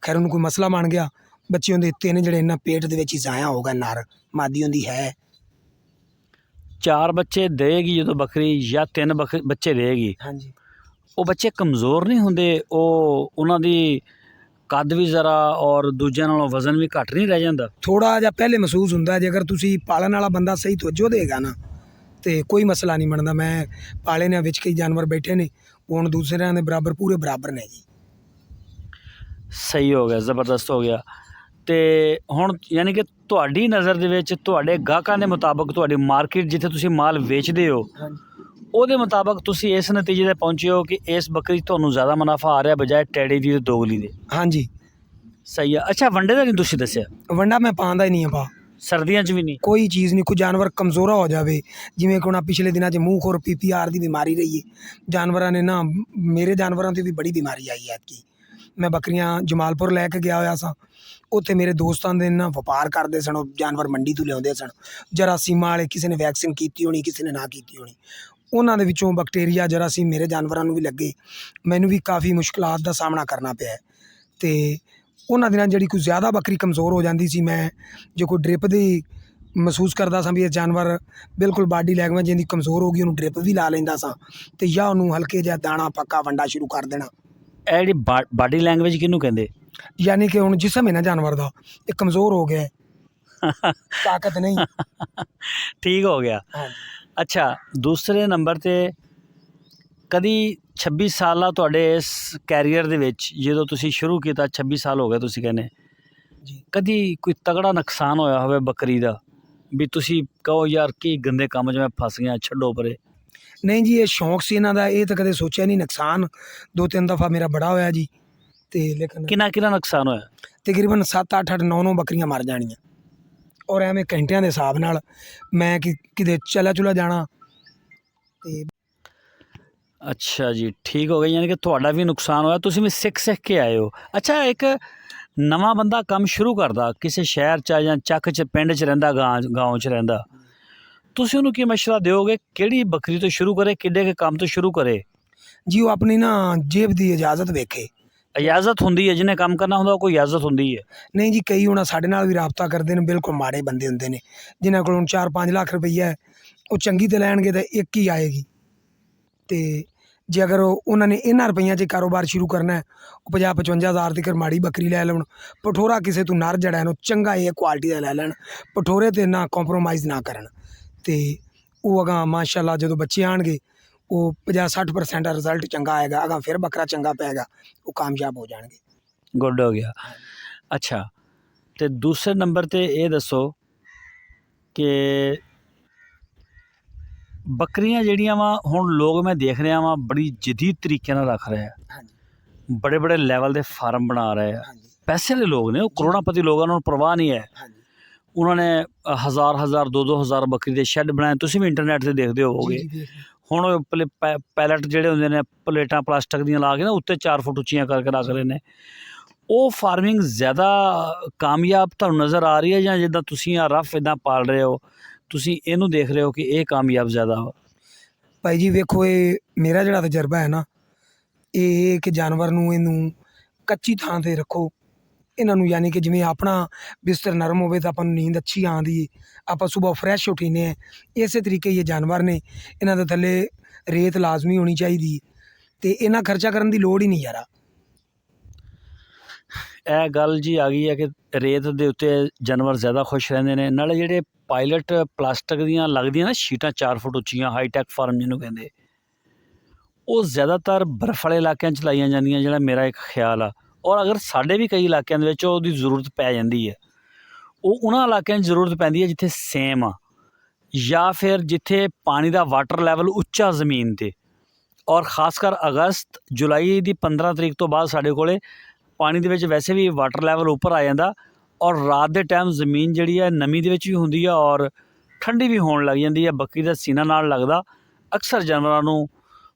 ਖੈਰ ਉਹਨੂੰ ਕੋਈ ਮਸਲਾ ਬਣ ਗਿਆ, ਬੱਚੇ ਉਹਦੇ 3 ਜਿਹੜੇ ਇਹਨਾਂ ਪੇਟ ਦੇ ਵਿੱਚ ਹੀ ਜ਼ਾਇਆ ਹੋ ਗਿਆ। ਨਰ ਮਾਦੀ ਹੁੰਦੀ ਹੈ। 4 ਬੱਚੇ ਦੇਗੀ ਜਦੋਂ ਬੱਕਰੀ, ਜਾਂ 3 ਬੱਚੇ ਦੇਗੀ, ਹਾਂਜੀ ਉਹ ਬੱਚੇ ਕਮਜ਼ੋਰ ਨਹੀਂ ਹੁੰਦੇ? ਉਹਨਾਂ ਦੀ ਕੱਦ ਵੀ ਜ਼ਰਾ ਔਰ ਦੂਜਿਆਂ ਨਾਲੋਂ ਵਜ਼ਨ ਵੀ ਘੱਟ ਨਹੀਂ ਰਹਿ ਜਾਂਦਾ? ਥੋੜ੍ਹਾ ਜਿਹਾ ਪਹਿਲੇ ਮਹਿਸੂਸ ਹੁੰਦਾ ਜੇ ਅਗਰ ਤੁਸੀਂ ਪਾਲਣ ਵਾਲਾ ਬੰਦਾ ਸਹੀ ਤਵੱਜੋ ਦੇਗਾ ਨਾ ਤੇ ਕੋਈ ਮਸਲਾ ਨਹੀਂ ਬਣਦਾ। ਮੈਂ ਪਾਲੇ ਨੇ ਵਿੱਚ ਕਈ ਜਾਨਵਰ ਬੈਠੇ ਨੇ, ਹੁਣ ਦੂਸਰਿਆਂ ਦੇ ਬਰਾਬਰ ਪੂਰੇ ਬਰਾਬਰ ਨੇ ਜੀ। ਸਹੀ ਹੋ ਗਿਆ, ਜ਼ਬਰਦਸਤ ਹੋ ਗਿਆ। ਅਤੇ ਹੁਣ ਯਾਨੀ ਕਿ ਤੁਹਾਡੀ ਨਜ਼ਰ ਦੇ ਵਿੱਚ, ਤੁਹਾਡੇ ਗਾਹਕਾਂ ਦੇ ਮੁਤਾਬਕ, ਤੁਹਾਡੀ ਮਾਰਕੀਟ ਜਿੱਥੇ ਤੁਸੀਂ ਮਾਲ ਵੇਚਦੇ ਹੋ, ਉਹਦੇ ਮੁਤਾਬਕ ਤੁਸੀਂ ਇਸ ਨਤੀਜੇ 'ਤੇ ਪਹੁੰਚੇ ਹੋ ਕਿ ਇਸ ਬੱਕਰੀ 'ਚ ਤੁਹਾਨੂੰ ਜ਼ਿਆਦਾ ਮੁਨਾਫਾ ਆ ਰਿਹਾ ਬਜਾਏ ਟੈਡੀ ਦੀ ਤੇ ਦੋਗਲੀ ਦੇ? ਹਾਂਜੀ ਸਹੀ ਆ। ਅੱਛਾ, ਵੰਡੇ ਦਾ ਨਹੀਂ ਤੁਸੀਂ ਦੱਸਿਆ? ਵੰਡਾ ਮੈਂ ਪਾਉਂਦਾ ਹੀ ਨਹੀਂ ਆ ਪਾ, ਸਰਦੀਆਂ 'ਚ ਵੀ ਨਹੀਂ? ਕੋਈ ਚੀਜ਼ ਨਹੀਂ। ਕੋਈ ਜਾਨਵਰ ਕਮਜ਼ੋਰਾ ਹੋ ਜਾਵੇ, ਜਿਵੇਂ ਕਿ ਹੁਣ ਪਿਛਲੇ ਦਿਨਾਂ 'ਚ ਮੂੰਹ ਖੋਰ PPR ਦੀ ਬਿਮਾਰੀ ਰਹੀ ਹੈ ਜਾਨਵਰਾਂ ਨੇ ਨਾ, ਮੇਰੇ ਜਾਨਵਰਾਂ 'ਤੇ ਵੀ ਬੜੀ ਬਿਮਾਰੀ ਆਈ ਹੈ ਐਤਕੀ। ਮੈਂ ਬੱਕਰੀਆਂ ਜਮਾਲਪੁਰ ਲੈ ਕੇ ਗਿਆ ਹੋਇਆ ਸਾਂ, ਉੱਥੇ ਮੇਰੇ ਦੋਸਤਾਂ ਦੇ ਨਾ ਵਪਾਰ ਕਰਦੇ ਸਨ, ਉਹ ਜਾਨਵਰ ਮੰਡੀ ਤੋਂ ਲਿਆਉਂਦੇ ਸਨ। ਜਰਾਸੀਮਾਂ ਵਾਲੇ, ਕਿਸੇ ਨੇ ਵੈਕਸੀਨ ਕੀਤੀ ਹੋਣੀ, ਕਿਸੇ ਨੇ ਨਾ ਕੀਤੀ ਹੋਣੀ, ਉਹਨਾਂ ਦੇ ਵਿੱਚੋਂ ਬੈਕਟੀਰੀਆ ਜਰਾਸੀਮ ਮੇਰੇ ਜਾਨਵਰਾਂ ਨੂੰ ਵੀ ਲੱਗੇ। ਮੈਨੂੰ ਵੀ ਕਾਫੀ ਮੁਸ਼ਕਲਾਂ ਦਾ ਸਾਹਮਣਾ ਕਰਨਾ ਪਿਆ। ਅਤੇ ਉਹਨਾਂ ਦਿਨਾਂ ਜਿਹੜੀ ਕੋਈ ਜ਼ਿਆਦਾ ਬੱਕਰੀ ਕਮਜ਼ੋਰ ਹੋ ਜਾਂਦੀ ਸੀ, ਮੈਂ ਜੇ ਕੋਈ ਡਰਿਪ ਦੀ ਮਹਿਸੂਸ ਕਰਦਾ ਸਾਂ ਵੀ ਇਹ ਜਾਨਵਰ ਬਿਲਕੁਲ ਬਾਡੀ ਲੈਂਗੁਏਜ ਜਿਹਦੀ ਕਮਜ਼ੋਰ ਹੋ ਗਈ, ਉਹਨੂੰ ਡਰਿਪ ਵੀ ਲਾ ਲੈਂਦਾ ਸਾਂ, ਅਤੇ ਜਾਂ ਉਹਨੂੰ ਹਲਕੇ ਜਿਹਾ ਦਾਣਾ ਪੱਕਾ ਵੰਡਾ ਸ਼ੁਰੂ ਕਰ ਦੇਣਾ। ਇਹ ਜਿਹੜੀ ਬਾਡੀ ਲੈਂਗੁਏਜ ਕਿਹਨੂੰ ਕਹਿੰਦੇ? ਯਾਨੀ ਕਿ ਹੁਣ ਜਿਸਮ ਹੈ ਨਾ ਜਾਨਵਰ ਦਾ, ਇਹ ਕਮਜ਼ੋਰ ਹੋ ਗਿਆ, ਤਾਕਤ ਨਹੀਂ। ਠੀਕ ਹੋ ਗਿਆ। ਅੱਛਾ, ਦੂਸਰੇ ਨੰਬਰ 'ਤੇ ਕਦੀ 26 ਸਾਲਾਂ ਤੁਹਾਡੇ ਇਸ ਕੈਰੀਅਰ ਦੇ ਵਿੱਚ, ਜਦੋਂ ਤੁਸੀਂ ਸ਼ੁਰੂ ਕੀਤਾ 26 ਸਾਲ ਹੋ ਗਏ ਤੁਸੀਂ ਕਹਿੰਦੇ ਜੀ, ਕਦੀ ਕੋਈ ਤਗੜਾ ਨੁਕਸਾਨ ਹੋਇਆ ਹੋਵੇ ਬੱਕਰੀ ਦਾ, ਵੀ ਤੁਸੀਂ ਕਹੋ ਯਾਰ ਕੀ ਗੰਦੇ ਕੰਮ 'ਚ ਮੈਂ ਫਸ ਗਿਆ, ਛੱਡੋ ਪਰੇ? ਨਹੀਂ ਜੀ, ਇਹ ਸ਼ੌਂਕ ਸੀ ਇਹਨਾਂ ਦਾ, ਇਹ ਤਾਂ ਕਦੇ ਸੋਚਿਆ ਨਹੀਂ। ਨੁਕਸਾਨ 2-3 ਦਫਾ ਮੇਰਾ ਬੜਾ ਹੋਇਆ ਜੀ, ਅਤੇ ਲੇਕਿਨ ਕਿੰਨਾ ਨੁਕਸਾਨ ਹੋਇਆ? ਤਕਰੀਬਨ 7-8, 8-9 ਬੱਕਰੀਆਂ ਮਰ ਜਾਣੀਆਂ, ਔਰ ਐਵੇਂ ਘੰਟਿਆਂ ਦੇ ਹਿਸਾਬ ਨਾਲ। ਮੈਂ ਕਿਤੇ ਚਲਾ ਚੁਲਾ ਜਾਣਾ ਅਤੇ ਅੱਛਾ ਜੀ, ਠੀਕ ਹੋ ਗਿਆ। ਯਾਨੀ ਕਿ ਤੁਹਾਡਾ ਵੀ ਨੁਕਸਾਨ ਹੋਇਆ, ਤੁਸੀਂ ਵੀ ਸਿੱਖ ਕੇ ਆਏ ਹੋ। ਅੱਛਾ, ਇੱਕ ਨਵਾਂ ਬੰਦਾ ਕੰਮ ਸ਼ੁਰੂ ਕਰਦਾ ਕਿਸੇ ਸ਼ਹਿਰ 'ਚ ਜਾਂ ਚੱਕ 'ਚ, ਪਿੰਡ 'ਚ ਰਹਿੰਦਾ, ਗਾঁव 'ਚ ਰਹਿੰਦਾ, ਤੁਸੀਂ ਉਹਨੂੰ ਕੀ ਮਸ਼ਵਰਾ ਦਿਓਗੇ? ਕਿਹੜੀ ਬੱਕਰੀ ਤੋਂ ਸ਼ੁਰੂ ਕਰੇ, ਕਿੱਡੇ ਕੇ ਕੰਮ ਤੋਂ ਸ਼ੁਰੂ ਕਰੇ? ਜੀ ਉਹ ਆਪਣੀ ਨਾ ਜੇਬ ਦੀ ਇਜਾਜ਼ਤ ਵੇਖੇ। ਇਜਾਜ਼ਤ ਹੁੰਦੀ ਹੈ, ਜਿਹਨੇ ਕੰਮ ਕਰਨਾ ਹੁੰਦਾ ਉਹ ਕੋਈ ਇਜਾਜ਼ਤ ਹੁੰਦੀ ਹੈ? ਨਹੀਂ ਜੀ, ਕਈ ਹੁਣ ਸਾਡੇ ਨਾਲ ਵੀ ਰਾਬਤਾ ਕਰਦੇ ਨੇ, ਬਿਲਕੁਲ ਮਾੜੇ ਬੰਦੇ ਹੁੰਦੇ ਨੇ, ਜਿਨ੍ਹਾਂ ਕੋਲ ਹੁਣ 4-5 ਲੱਖ ਰੁਪਈਆ ਹੈ, ਉਹ ਚੰਗੀ ਤੇ ਲੈਣਗੇ ਤਾਂ ਇੱਕ ਹੀ ਆਏਗੀ। ਅਤੇ ਜੇ ਅਗਰ ਉਹਨਾਂ ਨੇ ਇਹਨਾਂ ਰੁਪਈਆਂ 'ਚ ਕਾਰੋਬਾਰ ਸ਼ੁਰੂ ਕਰਨਾ ਹੈ, ਉਹ 50-55 ਹਜ਼ਾਰ ਦੀ ਮਾੜੀ ਬੱਕਰੀ ਲੈ ਲੈਣ। ਪਠੋਰਾ ਕਿਸੇ ਤੋਂ ਨਰ ਜੜਾ ਇਹਨੂੰ ਚੰਗਾ ਇਹ ਕੁਆਲਿਟੀ ਦਾ ਲੈ ਲੈਣ, ਪਠੋਰੇ 'ਤੇ ਨਾ ਕੰਪਰੋਮਾਈਜ਼ ਨਾ ਕਰਨ, ਅਤੇ ਉਹ ਅਗਾਂ ਮਾਸ਼ਾਅੱਲਾ ਜਦੋਂ ਬੱਚੇ ਆਉਣਗੇ ਉਹ 50-60% ਦਾ ਰਿਜ਼ਲਟ ਚੰਗਾ ਆਏਗਾ, ਅਗਾਂ ਫਿਰ ਬੱਕਰਾ ਚੰਗਾ ਪਏਗਾ, ਉਹ ਕਾਮਯਾਬ ਹੋ ਜਾਣਗੇ। ਗੁੱਡ ਹੋ ਗਿਆ। ਅੱਛਾ, ਅਤੇ ਦੂਸਰੇ ਨੰਬਰ 'ਤੇ ਇਹ ਦੱਸੋ ਕਿ ਬੱਕਰੀਆਂ ਜਿਹੜੀਆਂ ਵਾ ਹੁਣ ਲੋਕ, ਮੈਂ ਦੇਖ ਰਿਹਾ ਵਾਂ, ਬੜੀ ਜਦੀਦ ਤਰੀਕੇ ਨਾਲ ਰੱਖ ਰਹੇ ਆ, ਬੜੇ ਬੜੇ ਲੈਵਲ ਦੇ ਫਾਰਮ ਬਣਾ ਰਹੇ ਆ। ਪੈਸੇ ਵਾਲੇ ਲੋਕ ਨੇ, ਉਹ ਕਰੋੜਾਪਤੀ ਲੋਕ, ਉਹਨਾਂ ਨੂੰ ਪਰਵਾਹ ਨਹੀਂ ਹੈ। ਉਹਨਾਂ ਨੇ 1000 2-2000 ਬੱਕਰੀ ਦੇ ਸ਼ੈੱਡ ਬਣਾਏ, ਤੁਸੀਂ ਵੀ ਇੰਟਰਨੈਟ 'ਤੇ ਦੇਖਦੇ ਹੋਵੋਗੇ। ਹੁਣ ਪੈਲਟ ਜਿਹੜੇ ਹੁੰਦੇ ਨੇ, ਪਲੇਟਾਂ ਪਲਾਸਟਿਕ ਦੀਆਂ ਲਾ ਕੇ ਨਾ ਉੱਤੇ 4 ਫੁੱਟ ਉੱਚੀਆਂ ਕਰਕੇ ਰੱਖ ਰਹੇ ਨੇ। ਉਹ ਫਾਰਮਿੰਗ ਜ਼ਿਆਦਾ ਕਾਮਯਾਬ ਤੁਹਾਨੂੰ ਨਜ਼ਰ ਆ ਰਹੀ ਹੈ, ਜਾਂ ਜਿੱਦਾਂ ਤੁਸੀਂ ਆ ਰਫ ਇੱਦਾਂ ਪਾਲ ਰਹੇ ਹੋ, ਤੁਸੀਂ ਇਹਨੂੰ ਦੇਖ ਰਹੇ ਹੋ ਕਿ ਇਹ ਕਾਮਯਾਬ ਜ਼ਿਆਦਾ ਵਾ? ਭਾਈ ਜੀ ਵੇਖੋ, ਇਹ ਮੇਰਾ ਜਿਹੜਾ ਤਜਰਬਾ ਹੈ ਨਾ, ਇਹ ਕਿ ਜਾਨਵਰ ਨੂੰ ਇਹਨੂੰ ਕੱਚੀ ਥਾਂ 'ਤੇ ਰੱਖੋ। ਇਹਨਾਂ ਨੂੰ ਯਾਨੀ ਕਿ ਜਿਵੇਂ ਆਪਣਾ ਬਿਸਤਰ ਨਰਮ ਹੋਵੇ ਤਾਂ ਆਪਾਂ ਨੂੰ ਨੀਂਦ ਅੱਛੀ ਆਉਂਦੀ ਹੈ, ਆਪਾਂ ਸੁਬਾਹ ਫਰੈਸ਼ ਉੱਠੀਨੇ ਹੈ, ਇਸੇ ਤਰੀਕੇ ਇਹ ਜਾਨਵਰ ਨੇ, ਇਹਨਾਂ ਦੇ ਥੱਲੇ ਰੇਤ ਲਾਜ਼ਮੀ ਹੋਣੀ ਚਾਹੀਦੀ ਹੈ, ਅਤੇ ਇਹਨਾਂ ਖਰਚਾ ਕਰਨ ਦੀ ਲੋੜ ਹੀ ਨਹੀਂ ਯਾਰਾ। ਇਹ ਗੱਲ ਜੀ ਆ ਗਈ ਹੈ ਕਿ ਰੇਤ ਦੇ ਉੱਤੇ ਜਾਨਵਰ ਜ਼ਿਆਦਾ ਖੁਸ਼ ਰਹਿੰਦੇ ਨੇ। ਨਾਲੇ ਜਿਹੜੇ ਪਾਇਲਟ ਪਲਾਸਟਿਕ ਦੀਆਂ ਲੱਗਦੀਆਂ ਨਾ ਸ਼ੀਟਾਂ 4 ਫੁੱਟ ਉੱਚੀਆਂ, ਹਾਈਟੈਕ ਫਾਰਮ ਜਿਹਨੂੰ ਕਹਿੰਦੇ, ਉਹ ਜ਼ਿਆਦਾਤਰ ਬਰਫ਼ ਵਾਲੇ ਇਲਾਕਿਆਂ 'ਚ ਲਾਈਆਂ ਜਾਂਦੀਆਂ, ਜਿਹੜਾ ਮੇਰਾ ਇੱਕ ਖਿਆਲ ਆ। ਔਰ ਅਗਰ ਸਾਡੇ ਵੀ ਕਈ ਇਲਾਕਿਆਂ ਦੇ ਵਿੱਚ ਉਹਦੀ ਜ਼ਰੂਰਤ ਪੈ ਜਾਂਦੀ ਹੈ, ਉਹ ਉਹਨਾਂ ਇਲਾਕਿਆਂ 'ਚ ਜ਼ਰੂਰਤ ਪੈਂਦੀ ਹੈ ਜਿੱਥੇ ਸੇਮ ਆ, ਜਾਂ ਫਿਰ ਜਿੱਥੇ ਪਾਣੀ ਦਾ ਵਾਟਰ ਲੈਵਲ ਉੱਚਾ ਜ਼ਮੀਨ 'ਤੇ। ਔਰ ਖ਼ਾਸ ਕਰ ਅਗਸਤ ਜੁਲਾਈ ਦੀ 15 ਤਰੀਕ ਤੋਂ ਬਾਅਦ ਸਾਡੇ ਕੋਲ ਪਾਣੀ ਦੇ ਵਿੱਚ ਵੈਸੇ ਵੀ ਵਾਟਰ ਲੈਵਲ ਉੱਪਰ ਆ ਜਾਂਦਾ, ਔਰ ਰਾਤ ਦੇ ਟਾਈਮ ਜ਼ਮੀਨ ਜਿਹੜੀ ਹੈ ਨਮੀ ਦੇ ਵਿੱਚ ਵੀ ਹੁੰਦੀ ਆ ਔਰ ਠੰਡੀ ਵੀ ਹੋਣ ਲੱਗ ਜਾਂਦੀ ਹੈ। ਬੱਕਰੀ ਦਾ ਸੀਨਾ ਨਾਲ ਲੱਗਦਾ। ਅਕਸਰ ਜਾਨਵਰਾਂ ਨੂੰ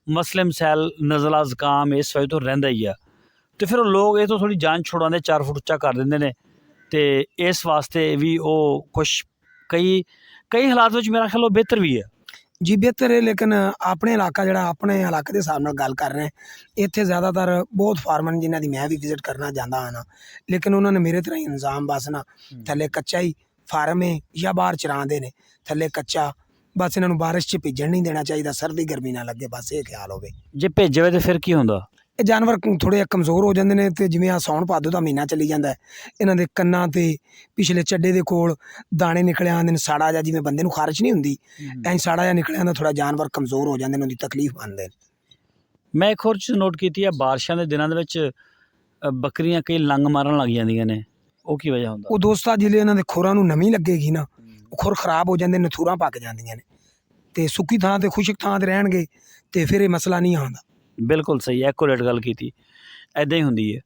ਮਸਲੇ ਮਸੈਲ, ਨਜ਼ਲਾ, ਜ਼ੁਕਾਮ ਇਸ ਵਜ੍ਹਾ ਤੋਂ ਰਹਿੰਦਾ ਹੀ ਆ। ਅਤੇ ਫਿਰ ਉਹ ਲੋਕ ਇਹ ਤੋਂ ਥੋੜ੍ਹੀ ਜਾਨ ਛੁਡਾਉਂਦੇ, 4 ਫੁੱਟ ਉੱਚਾ ਕਰ ਦਿੰਦੇ ਨੇ। ਅਤੇ ਇਸ ਵਾਸਤੇ ਵੀ ਉਹ ਕੁਛ ਕਈ ਹਾਲਾਤ ਵਿੱਚ ਮੇਰਾ ਖਿਆਲ ਉਹ ਬਿਹਤਰ ਵੀ ਹੈ। ਜੀ ਬਿਹਤਰ ਹੈ, ਲੇਕਿਨ ਆਪਣੇ ਇਲਾਕਾ ਜਿਹੜਾ ਆਪਣੇ ਇਲਾਕੇ ਦੇ ਹਿਸਾਬ ਨਾਲ ਗੱਲ ਕਰ ਰਹੇ, ਇੱਥੇ ਜ਼ਿਆਦਾਤਰ ਬਹੁਤ ਫਾਰਮਰ ਨੇ ਜਿਨ੍ਹਾਂ ਦੀ ਮੈਂ ਵੀ ਵਿਜ਼ਿਟ ਕਰਨਾ ਜਾਂਦਾ ਹਾਂ ਨਾ, ਲੇਕਿਨ ਉਹਨਾਂ ਨੇ ਮੇਰੇ ਤਰ੍ਹਾਂ ਹੀ ਇੰਤਜ਼ਾਮ ਬਸ ਨਾ ਥੱਲੇ ਕੱਚਾ ਹੀ ਫਾਰਮ ਹੈ ਜਾਂ ਬਾਹਰ ਚਰਾਉਂਦੇ ਨੇ ਥੱਲੇ ਕੱਚਾ। ਬਸ ਇਹਨਾਂ ਨੂੰ ਬਾਰਿਸ਼ 'ਚ ਭਿੱਜਣ ਨਹੀਂ ਦੇਣਾ ਚਾਹੀਦਾ, ਸਰਦੀ ਗਰਮੀ ਨਾ ਲੱਗੇ, ਬਸ ਇਹ ਖਿਆਲ ਹੋਵੇ। ਜੇ ਭੇਜੇ ਹੋਏ ਤਾਂ ਫਿਰ ਕੀ ਹੁੰਦਾ? ਇਹ ਜਾਨਵਰ ਥੋੜ੍ਹੇ ਕਮਜ਼ੋਰ ਹੋ ਜਾਂਦੇ ਨੇ। ਅਤੇ ਜਿਵੇਂ ਆ ਸਾਉਣ ਭਾਦੋ ਦਾ ਮਹੀਨਾ ਚੱਲੀ ਜਾਂਦਾ, ਇਹਨਾਂ ਦੇ ਕੰਨਾਂ 'ਤੇ ਪਿਛਲੇ ਚੱਡੇ ਦੇ ਕੋਲ ਦਾਣੇ ਨਿਕਲ ਆਉਂਦੇ ਨੇ, ਸਾੜਾ ਜਿਹਾ, ਜਿਵੇਂ ਬੰਦੇ ਨੂੰ ਖਾਰਿਸ਼ ਨਹੀਂ ਹੁੰਦੀ ਐਂ ਸਾੜਾ ਜਿਹਾ ਨਿਕਲ ਆਉਂਦਾ, ਥੋੜ੍ਹਾ ਜਾਨਵਰ ਕਮਜ਼ੋਰ ਹੋ ਜਾਂਦੇ ਨੇ, ਉਹਦੀ ਤਕਲੀਫ ਪਾਉਂਦੇ ਨੇ। ਮੈਂ ਇੱਕ ਹੋਰ ਚੀਜ਼ ਨੋਟ ਕੀਤੀ ਹੈ, ਬਾਰਿਸ਼ਾਂ ਦੇ ਦਿਨਾਂ ਦੇ ਵਿੱਚ ਬੱਕਰੀਆਂ ਕਈ ਲੰਗ ਮਾਰਨ ਲੱਗ ਜਾਂਦੀਆਂ ਨੇ, ਉਹ ਕੀ ਵਜ੍ਹਾ ਹੁੰਦਾ? ਉਹ ਦੋਸਤਾਂ ਜਿਹੜੇ ਇਹਨਾਂ ਦੇ ਖੁਰਾਂ ਨੂੰ ਨਮੀ ਲੱਗੇਗੀ ਨਾ, ਉਹ ਖੁਰ ਖਰਾਬ ਹੋ ਜਾਂਦੇ ਨੇ, ਨਥੂਰਾਂ ਪੱਕ ਜਾਂਦੀਆਂ ਨੇ। ਅਤੇ ਸੁੱਕੀ ਥਾਂ 'ਤੇ ਖੁਸ਼ਕ ਥਾਂ 'ਤੇ ਰਹਿਣਗੇ ਅਤੇ ਫਿਰ ਇਹ ਮਸਲਾ ਨਹੀਂ ਆਉਂਦਾ। ਬਿਲਕੁਲ ਸਹੀ, ਐਕੂਰੇਟ ਗੱਲ ਕੀਤੀ। ਇੱਦਾਂ ਹੀ ਹੁੰਦੀ ਹੈ।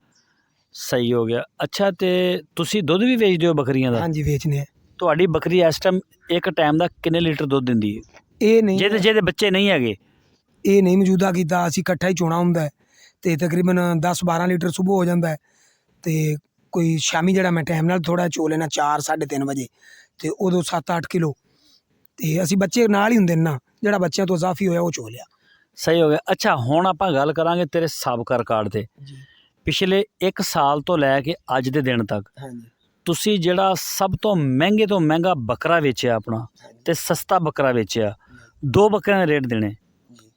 ਸਹੀ ਹੋ ਗਿਆ। ਅੱਛਾ, ਅਤੇ ਤੁਸੀਂ ਦੁੱਧ ਵੀ ਵੇਚਦੇ ਹੋ ਬੱਕਰੀਆਂ ਦਾ? ਹਾਂਜੀ ਵੇਚਨੇ ਆ। ਤੁਹਾਡੀ ਬੱਕਰੀ ਇਸ ਟਾਈਮ ਇੱਕ ਟਾਈਮ ਦਾ ਕਿੰਨੇ ਲੀਟਰ ਦੁੱਧ ਦਿੰਦੀ ਹੈ? ਇਹ ਨਹੀਂ, ਜਿਹਦੇ ਬੱਚੇ ਨਹੀਂ ਹੈਗੇ, ਇਹ ਨਹੀਂ ਮੌਜੂਦਾ ਕੀਤਾ ਅਸੀਂ, ਇਕੱਠਾ ਹੀ ਚੋਣਾ ਹੁੰਦਾ ਅਤੇ ਤਕਰੀਬਨ 10-12 ਲੀਟਰ ਸੁਬਹ ਹੋ ਜਾਂਦਾ। ਅਤੇ ਕੋਈ ਸ਼ਾਮੀ ਜਿਹੜਾ ਮੈਂ ਟਾਈਮ ਨਾਲ ਥੋੜ੍ਹਾ ਚੋ ਲੈਣਾ 4-3:30 ਵਜੇ, ਅਤੇ ਉਦੋਂ 7-8 ਕਿਲੋ। ਅਤੇ ਅਸੀਂ ਬੱਚੇ ਨਾਲ ਹੀ ਹੁੰਦੇ ਨੇ ਨਾ, ਜਿਹੜਾ ਬੱਚਿਆਂ ਤੋਂ ਇਜ਼ਾਫੀ ਹੋਇਆ ਉਹ ਚੋ ਲਿਆ। ਸਹੀ ਹੋ ਗਿਆ। ਅੱਛਾ, ਹੁਣ ਆਪਾਂ ਗੱਲ ਕਰਾਂਗੇ ਤੇਰੇ ਸਾਬਕਾ ਰਿਕਾਰਡ 'ਤੇ। ਪਿਛਲੇ 1 ਸਾਲ ਤੋਂ ਲੈ ਕੇ ਅੱਜ ਦੇ ਦਿਨ ਤੱਕ ਹਾਂਜੀ, ਤੁਸੀਂ ਜਿਹੜਾ ਸਭ ਤੋਂ ਮਹਿੰਗਾ ਬੱਕਰਾ ਵੇਚਿਆ ਆਪਣਾ ਅਤੇ ਸਸਤਾ ਬੱਕਰਾ ਵੇਚਿਆ, 2 ਬੱਕਰਿਆਂ ਦੇ ਰੇਟ ਦੇਣੇ,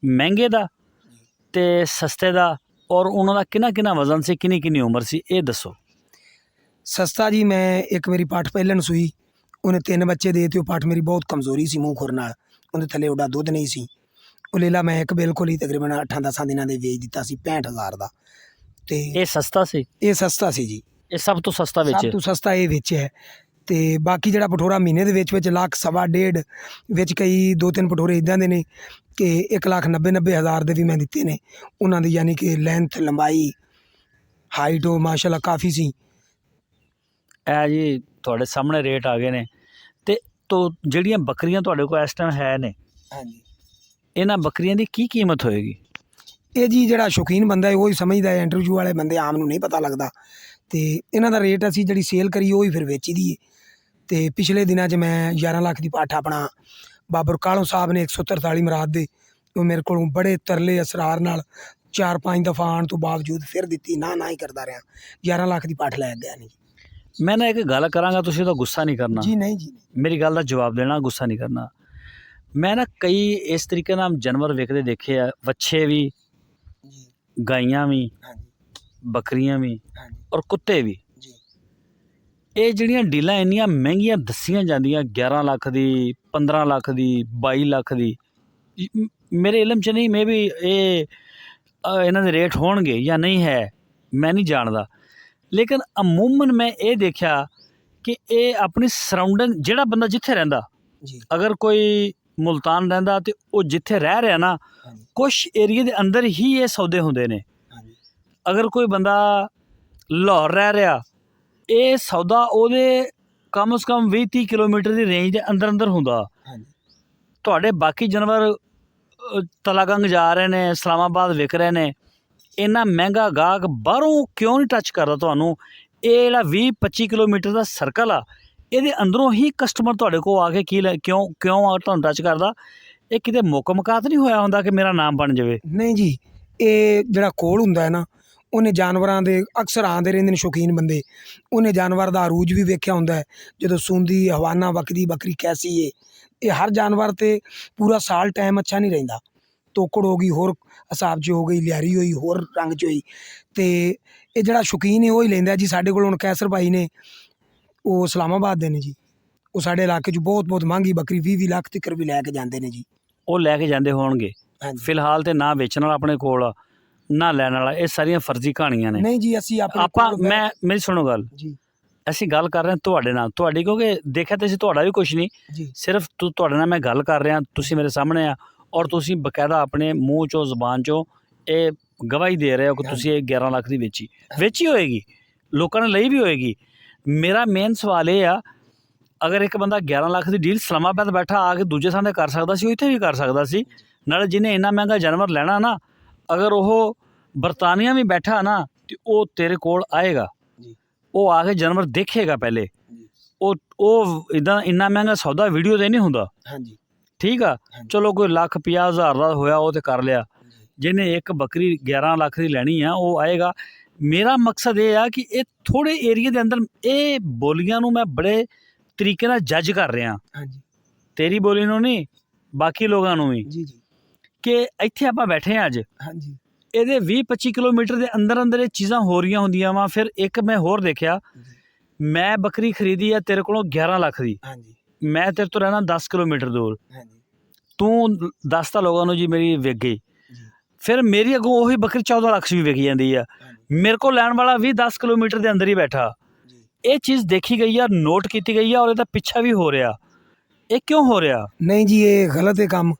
ਮਹਿੰਗੇ ਦਾ ਅਤੇ ਸਸਤੇ ਦਾ, ਔਰ ਉਹਨਾਂ ਦਾ ਕਿੰਨਾ ਵਜ਼ਨ ਸੀ, ਕਿੰਨੀ ਉਮਰ ਸੀ, ਇਹ ਦੱਸੋ। ਸਸਤਾ ਜੀ, ਮੈਂ ਇੱਕ ਮੇਰੀ ਪੱਠ ਪਹਿਲਣ ਸੂਈ, ਉਹਨੇ 3 ਬੱਚੇ ਦੇ ਦਿੱਤੇ। ਉਹ ਪੱਠ ਮੇਰੀ ਬਹੁਤ ਕਮਜ਼ੋਰੀ ਸੀ ਮੂੰਹ ਖੁਰ ਨਾਲ, ਉਹਦੇ ਥੱਲੇ ਉੱਡਾ ਦੁੱਧ ਨਹੀਂ ਸੀ। ਉਹ ਲੇਲਾ ਮੈਂ ਇੱਕ ਬਿਲਕੁਲ ਹੀ ਤਕਰੀਬਨ 8-10 ਦਿਨਾਂ ਦੇ ਵੇਚ ਦਿੱਤਾ ਸੀ 65,000 ਦਾ। ਅਤੇ ਇਹ ਸਸਤਾ ਸੀ? ਇਹ ਸਸਤਾ ਸੀ ਜੀ, ਇਹ ਸਭ ਤੋਂ ਸਸਤਾ ਵੇਚਿਆ? ਸਭ ਤੋਂ ਸਸਤਾ ਇਹ ਵੇਚਿਆ। ਅਤੇ ਬਾਕੀ ਜਿਹੜਾ ਪਠੋਰਾ ਮਹੀਨੇ ਦੇ ਵਿੱਚ 1,00,000 ਸਵਾ ਡੇਢ ਵਿੱਚ, ਕਈ 2-3 ਪਠੋਰੇ ਇੱਦਾਂ ਦੇ ਨੇ ਕਿ 1,90,000 ਦੇ ਵੀ ਮੈਂ ਦਿੱਤੇ ਨੇ ਉਹਨਾਂ ਦੀ, ਯਾਨੀ ਕਿ ਲੈਂਥ, ਲੰਬਾਈ, ਹਾਈਟ ਉਹ ਮਾਸ਼ਾਅੱਲਾ ਕਾਫੀ ਸੀ। ਇਹ ਜੀ ਤੁਹਾਡੇ ਸਾਹਮਣੇ ਰੇਟ ਆ ਗਏ ਨੇ। ਅਤੇ ਜਿਹੜੀਆਂ ਬੱਕਰੀਆਂ ਤੁਹਾਡੇ ਕੋਲ ਇਸ ਟਾਈਮ ਹੈ ਨੇ, ਹਾਂਜੀ, ਇਹਨਾਂ ਬੱਕਰੀਆਂ ਦੀ ਕੀ ਕੀਮਤ ਹੋਏਗੀ? ਇਹ ਜੀ ਜਿਹੜਾ ਸ਼ੌਕੀਨ ਬੰਦਾ ਹੈ ਉਹ ਹੀ ਸਮਝਦਾ ਹੈ, ਇੰਟਰਵਿਊ ਵਾਲੇ ਬੰਦੇ ਆਮ ਨੂੰ ਨਹੀਂ ਪਤਾ ਲੱਗਦਾ। ਅਤੇ ਇਹਨਾਂ ਦਾ ਰੇਟ ਅਸੀਂ ਜਿਹੜੀ ਸੇਲ ਕਰੀ ਉਹ ਹੀ ਫਿਰ ਵੇਚੀ ਦੀ ਹੈ। ਅਤੇ ਪਿਛਲੇ ਦਿਨਾਂ 'ਚ ਮੈਂ 11 ਲੱਖ ਦੀ ਪੱਠ ਆਪਣਾ ਬਾਬਰ ਕਾਲੋਂ ਸਾਹਿਬ ਨੇ 143 ਮੁਰਾਦ ਦੇ, ਉਹ ਮੇਰੇ ਕੋਲੋਂ ਬੜੇ ਤਰਲੇ ਅਸਰਾਰ ਨਾਲ 4-5 ਦਫਾ ਆਉਣ ਤੋਂ ਬਾਵਜੂਦ ਫਿਰ ਦਿੱਤੀ, ਨਾ ਹੀ ਕਰਦਾ ਰਿਹਾ। 11 ਲੱਖ ਦੀ ਪੱਠ ਲੈ ਗਿਆ ਨਹੀਂ। ਮੈਂ ਨਾ ਇੱਕ ਗੱਲ ਕਰਾਂਗਾ, ਤੁਸੀਂ ਉਹਦਾ ਗੁੱਸਾ ਨਹੀਂ ਕਰਨਾ ਜੀ? ਨਹੀਂ ਜੀ, ਮੇਰੀ ਗੱਲ ਦਾ ਜਵਾਬ ਦੇਣਾ, ਗੁੱਸਾ ਨਹੀਂ ਕਰਨਾ। ਮੈਂ ਨਾ ਕਈ ਇਸ ਤਰੀਕੇ ਨਾਲ ਜਾਨਵਰ ਵੇਖਦੇ ਦੇਖੇ ਆ, ਵੱਛੇ ਵੀ, ਜੀ, ਗਾਈਆਂ ਵੀ, ਹਾਂਜੀ, ਬੱਕਰੀਆਂ ਵੀ, ਹਾਂਜੀ, ਔਰ ਕੁੱਤੇ ਵੀ। ਜੀ, ਇਹ ਜਿਹੜੀਆਂ ਡੀਲਾਂ ਇੰਨੀਆਂ ਮਹਿੰਗੀਆਂ ਦੱਸੀਆਂ ਜਾਂਦੀਆਂ, 11 ਲੱਖ ਦੀ, 15 ਲੱਖ ਦੀ, 22 ਲੱਖ ਦੀ, ਮੇਰੇ ਇਲਮ 'ਚ ਨਹੀਂ, ਮੇ ਵੀ ਇਹ ਇਹਨਾਂ ਦੇ ਰੇਟ ਹੋਣਗੇ ਜਾਂ ਨਹੀਂ ਹੈ, ਮੈਂ ਨਹੀਂ ਜਾਣਦਾ। ਲੇਕਿਨ ਅਮੂਮਨ ਮੈਂ ਇਹ ਦੇਖਿਆ ਕਿ ਇਹ ਆਪਣੀ ਸਰਾਊਂਡਿੰਗ, ਜਿਹੜਾ ਬੰਦਾ ਜਿੱਥੇ ਰਹਿੰਦਾ, ਜੀ, ਅਗਰ ਕੋਈ ਮੁਲਤਾਨ ਰਹਿੰਦਾ ਅਤੇ ਉਹ ਜਿੱਥੇ ਰਹਿ ਰਿਹਾ ਨਾ, ਹਾਂਜੀ, ਕੁਛ ਏਰੀਏ ਦੇ ਅੰਦਰ ਹੀ ਇਹ ਸੌਦੇ ਹੁੰਦੇ ਨੇ। ਹਾਂਜੀ, ਅਗਰ ਕੋਈ ਬੰਦਾ ਲਾਹੌਰ ਰਹਿ ਰਿਹਾ, ਇਹ ਸੌਦਾ ਉਹਦੇ ਕਮ ਸੇ ਕਮ 20-30 ਕਿਲੋਮੀਟਰ ਦੀ ਰੇਂਜ ਦੇ ਅੰਦਰ ਹੁੰਦਾ। ਹਾਂਜੀ, ਤੁਹਾਡੇ ਬਾਕੀ ਜਾਨਵਰ ਤਲਾਗੰਗ ਜਾ ਰਹੇ ਨੇ, ਇਸਲਾਮਾਬਾਦ ਵਿਕ ਰਹੇ ਨੇ, ਇੰਨਾ ਮਹਿੰਗਾ ਗਾਹਕ ਬਾਹਰੋਂ ਕਿਉਂ ਨਹੀਂ ਟੱਚ ਕਰਦਾ ਤੁਹਾਨੂੰ? ਇਹ ਜਿਹੜਾ 20-25 ਕਿਲੋਮੀਟਰ ਦਾ ਸਰਕਲ ਆ, ਇਹਦੇ ਅੰਦਰੋਂ ਹੀ ਕਸਟਮਰ ਤੁਹਾਡੇ ਕੋਲ ਆ ਕੇ ਕਿਉਂ ਆ ਤੁਹਾਨੂੰ ਟੱਚ ਕਰਦਾ? ਇਹ ਕਿਤੇ ਮੁਕਮਕਾਤ ਨਹੀਂ ਹੋਇਆ ਹੁੰਦਾ ਕਿ ਮੇਰਾ ਨਾਮ ਬਣ ਜਾਵੇ? ਨਹੀਂ ਜੀ, ਇਹ ਜਿਹੜਾ ਕੋਲ ਹੁੰਦਾ ਹੈ ਨਾ, ਉਹਨੇ ਜਾਨਵਰਾਂ ਦੇ ਅਕਸਰ ਆਉਂਦੇ ਰਹਿੰਦੇ ਨੇ ਸ਼ੌਕੀਨ ਬੰਦੇ, ਉਹਨੇ ਜਾਨਵਰ ਦਾ ਅਰੂਜ ਵੀ ਵੇਖਿਆ ਹੁੰਦਾ ਹੈ, ਜਦੋਂ ਸੂੰਦੀ ਹਵਾਨਾ ਵਕਦੀ ਬੱਕਰੀ ਕੈਸੀ ਹੈ। ਇਹ ਹਰ ਜਾਨਵਰ 'ਤੇ ਪੂਰਾ ਸਾਲ ਟਾਈਮ ਅੱਛਾ ਨਹੀਂ ਰਹਿੰਦਾ। ਤੋਕੜ ਹੋ ਗਈ ਹੋਰ ਹਿਸਾਬ 'ਚ ਹੋ ਗਈ, ਲਿਆਰੀ ਹੋਈ ਹੋਰ ਰੰਗ 'ਚ ਹੋਈ, ਅਤੇ ਇਹ ਜਿਹੜਾ ਸ਼ੌਕੀਨ ਹੈ ਉਹ ਹੀ ਲੈਂਦਾ ਜੀ। ਸਾਡੇ ਕੋਲ ਹੁਣ ਕੈਸਰ ਭਾਈ ਨੇ, ਉਹ ਇਸਲਾਮਾਬਾਦ ਦੇ ਨੇ ਜੀ, ਉਹ ਸਾਡੇ ਇਲਾਕੇ 'ਚ ਬਹੁਤ ਮਹਿੰਗੀ ਬੱਕਰੀ 20-20 ਲੱਖ ਤੱਕ ਵੀ ਲੈ ਕੇ ਜਾਂਦੇ ਨੇ ਜੀ। ਉਹ ਲੈ ਕੇ ਜਾਂਦੇ ਹੋਣਗੇ। ਹਾਂਜੀ, ਫਿਲਹਾਲ ਤੇ ਨਾ ਵੇਚਣ ਵਾਲਾ ਆਪਣੇ ਕੋਲ, ਨਾ ਲੈਣ ਵਾਲਾ, ਇਹ ਸਾਰੀਆਂ ਫਰਜ਼ੀ ਕਹਾਣੀਆਂ ਨੇ। ਨਹੀਂ ਜੀ, ਅਸੀਂ ਮੇਰੀ ਸੁਣੋ ਗੱਲ ਜੀ, ਅਸੀਂ ਗੱਲ ਕਰ ਰਹੇ ਹਾਂ ਤੁਹਾਡੇ ਨਾਲ, ਤੁਹਾਡੀ, ਕਿਉਂਕਿ ਦੇਖਿਆ ਤਾਂ ਅਸੀਂ ਤੁਹਾਡਾ ਵੀ ਕੁਛ ਨਹੀਂ, ਜੀ, ਸਿਰਫ ਤੁਹਾਡੇ ਨਾਲ ਮੈਂ ਗੱਲ ਕਰ ਰਿਹਾ, ਤੁਸੀਂ ਮੇਰੇ ਸਾਹਮਣੇ ਆ, ਔਰ ਤੁਸੀਂ ਬਕਾਇਦਾ ਆਪਣੇ ਮੂੰਹ 'ਚੋਂ ਜ਼ੁਬਾਨ 'ਚੋਂ ਇਹ ਗਵਾਹੀ ਦੇ ਰਹੇ ਹੋ ਕਿ ਤੁਸੀਂ ਇਹ 11 ਲੱਖ ਦੀ ਵੇਚੀ ਹੋਏਗੀ, ਲੋਕਾਂ ਨੇ ਲਈ ਵੀ ਹੋਏਗੀ। ਮੇਰਾ ਮੇਨ ਸਵਾਲ ਇਹ ਆ, ਅਗਰ ਇੱਕ ਬੰਦਾ 11 ਲੱਖ ਦੀ ਡੀਲ ਇਸਲਾਮਾਬਾਦ ਬੈਠਾ ਆ ਕੇ ਦੂਜੇ ਥਾਂ 'ਤੇ ਕਰ ਸਕਦਾ ਸੀ, ਉਹ ਇੱਥੇ ਵੀ ਕਰ ਸਕਦਾ ਸੀ। ਨਾਲੇ ਜਿਹਨੇ ਇੰਨਾ ਮਹਿੰਗਾ ਜਾਨਵਰ ਲੈਣਾ ਨਾ, ਅਗਰ ਉਹ ਬਰਤਾਨੀਆ ਵੀ ਬੈਠਾ ਨਾ ਤੇ ਉਹ ਤੇਰੇ ਕੋਲ ਆਏਗਾ, ਉਹ ਆ ਕੇ ਜਾਨਵਰ ਦੇਖੇਗਾ ਪਹਿਲੇ। ਉਹ ਇੱਦਾਂ ਇੰਨਾ ਮਹਿੰਗਾ ਸੌਦਾ ਵੀਡੀਓ 'ਤੇ ਨਹੀਂ ਹੁੰਦਾ। ਹਾਂਜੀ ਠੀਕ ਆ, ਚਲੋ ਕੋਈ 1,50,000 ਦਾ ਹੋਇਆ ਉਹ ਤੇ ਕਰ ਲਿਆ। ਜਿਹਨੇ ਇੱਕ ਬੱਕਰੀ 11 ਲੱਖ ਦੀ ਲੈਣੀ ਆ ਉਹ ਆਏਗਾ। ਮੇਰਾ ਮਕਸਦ ਇਹ ਆ ਕਿ ਇਹ ਥੋੜ੍ਹੇ ਏਰੀਏ ਦੇ ਅੰਦਰ ਇਹ ਬੋਲੀਆਂ ਨੂੰ ਮੈਂ ਬੜੇ ਤਰੀਕੇ ਨਾਲ ਜੱਜ ਕਰ ਰਿਹਾ। ਹਾਂਜੀ ਤੇਰੀ ਬੋਲੀ ਨੂੰ ਨਹੀਂ, ਬਾਕੀ ਲੋਕਾਂ ਨੂੰ ਵੀ, ਜੀ ਜੀ ਕਿ ਇੱਥੇ ਆਪਾਂ ਬੈਠੇ ਹਾਂ ਅੱਜ, ਹਾਂਜੀ ਇਹਦੇ 20-25 ਕਿਲੋਮੀਟਰ ਦੇ ਅੰਦਰ ਅੰਦਰ ਇਹ ਚੀਜ਼ਾਂ ਹੋ ਰਹੀਆਂ ਹੁੰਦੀਆਂ ਵਾ। ਫਿਰ ਇੱਕ ਮੈਂ ਹੋਰ ਦੇਖਿਆ, ਮੈਂ ਬੱਕਰੀ ਖਰੀਦੀ ਆ ਤੇਰੇ ਕੋਲੋਂ 11 ਲੱਖ ਦੀ, ਹਾਂਜੀ ਮੈਂ ਤੇਰੇ ਤੋਂ ਰਹਿਣਾ 10 ਕਿਲੋਮੀਟਰ ਦੂਰ, ਹਾਂਜੀ ਤੂੰ ਦੱਸਤਾ ਲੋਕਾਂ ਨੂੰ ਜੀ ਮੇਰੀ ਵਿਕ ਗਈ। ਫਿਰ ਮੇਰੀ ਅੱਗੋਂ ਉਹੀ ਬੱਕਰੀ 14 ਲੱਖ 'ਚ ਵੀ ਵਿਕ ਜਾਂਦੀ ਆ। ਮੇਰੇ ਕੋਲ ਲੈਣ ਵਾਲਾ ਵੀ 10 ਕਿਲੋਮੀਟਰ ਦੇ ਅੰਦਰ ਹੀ ਬੈਠਾ। ਇਹ ਚੀਜ਼ ਦੇਖੀ ਗਈ ਆ, ਨੋਟ ਕੀਤੀ ਗਈ ਆ, ਔਰ ਇਹਦਾ ਪਿੱਛਾ ਵੀ ਹੋ ਰਿਹਾ। ਇਹ ਕਿਉਂ ਹੋ ਰਿਹਾ? ਨਹੀਂ ਜੀ, ਇਹ ਗਲਤ ਹੈ ਕੰਮ।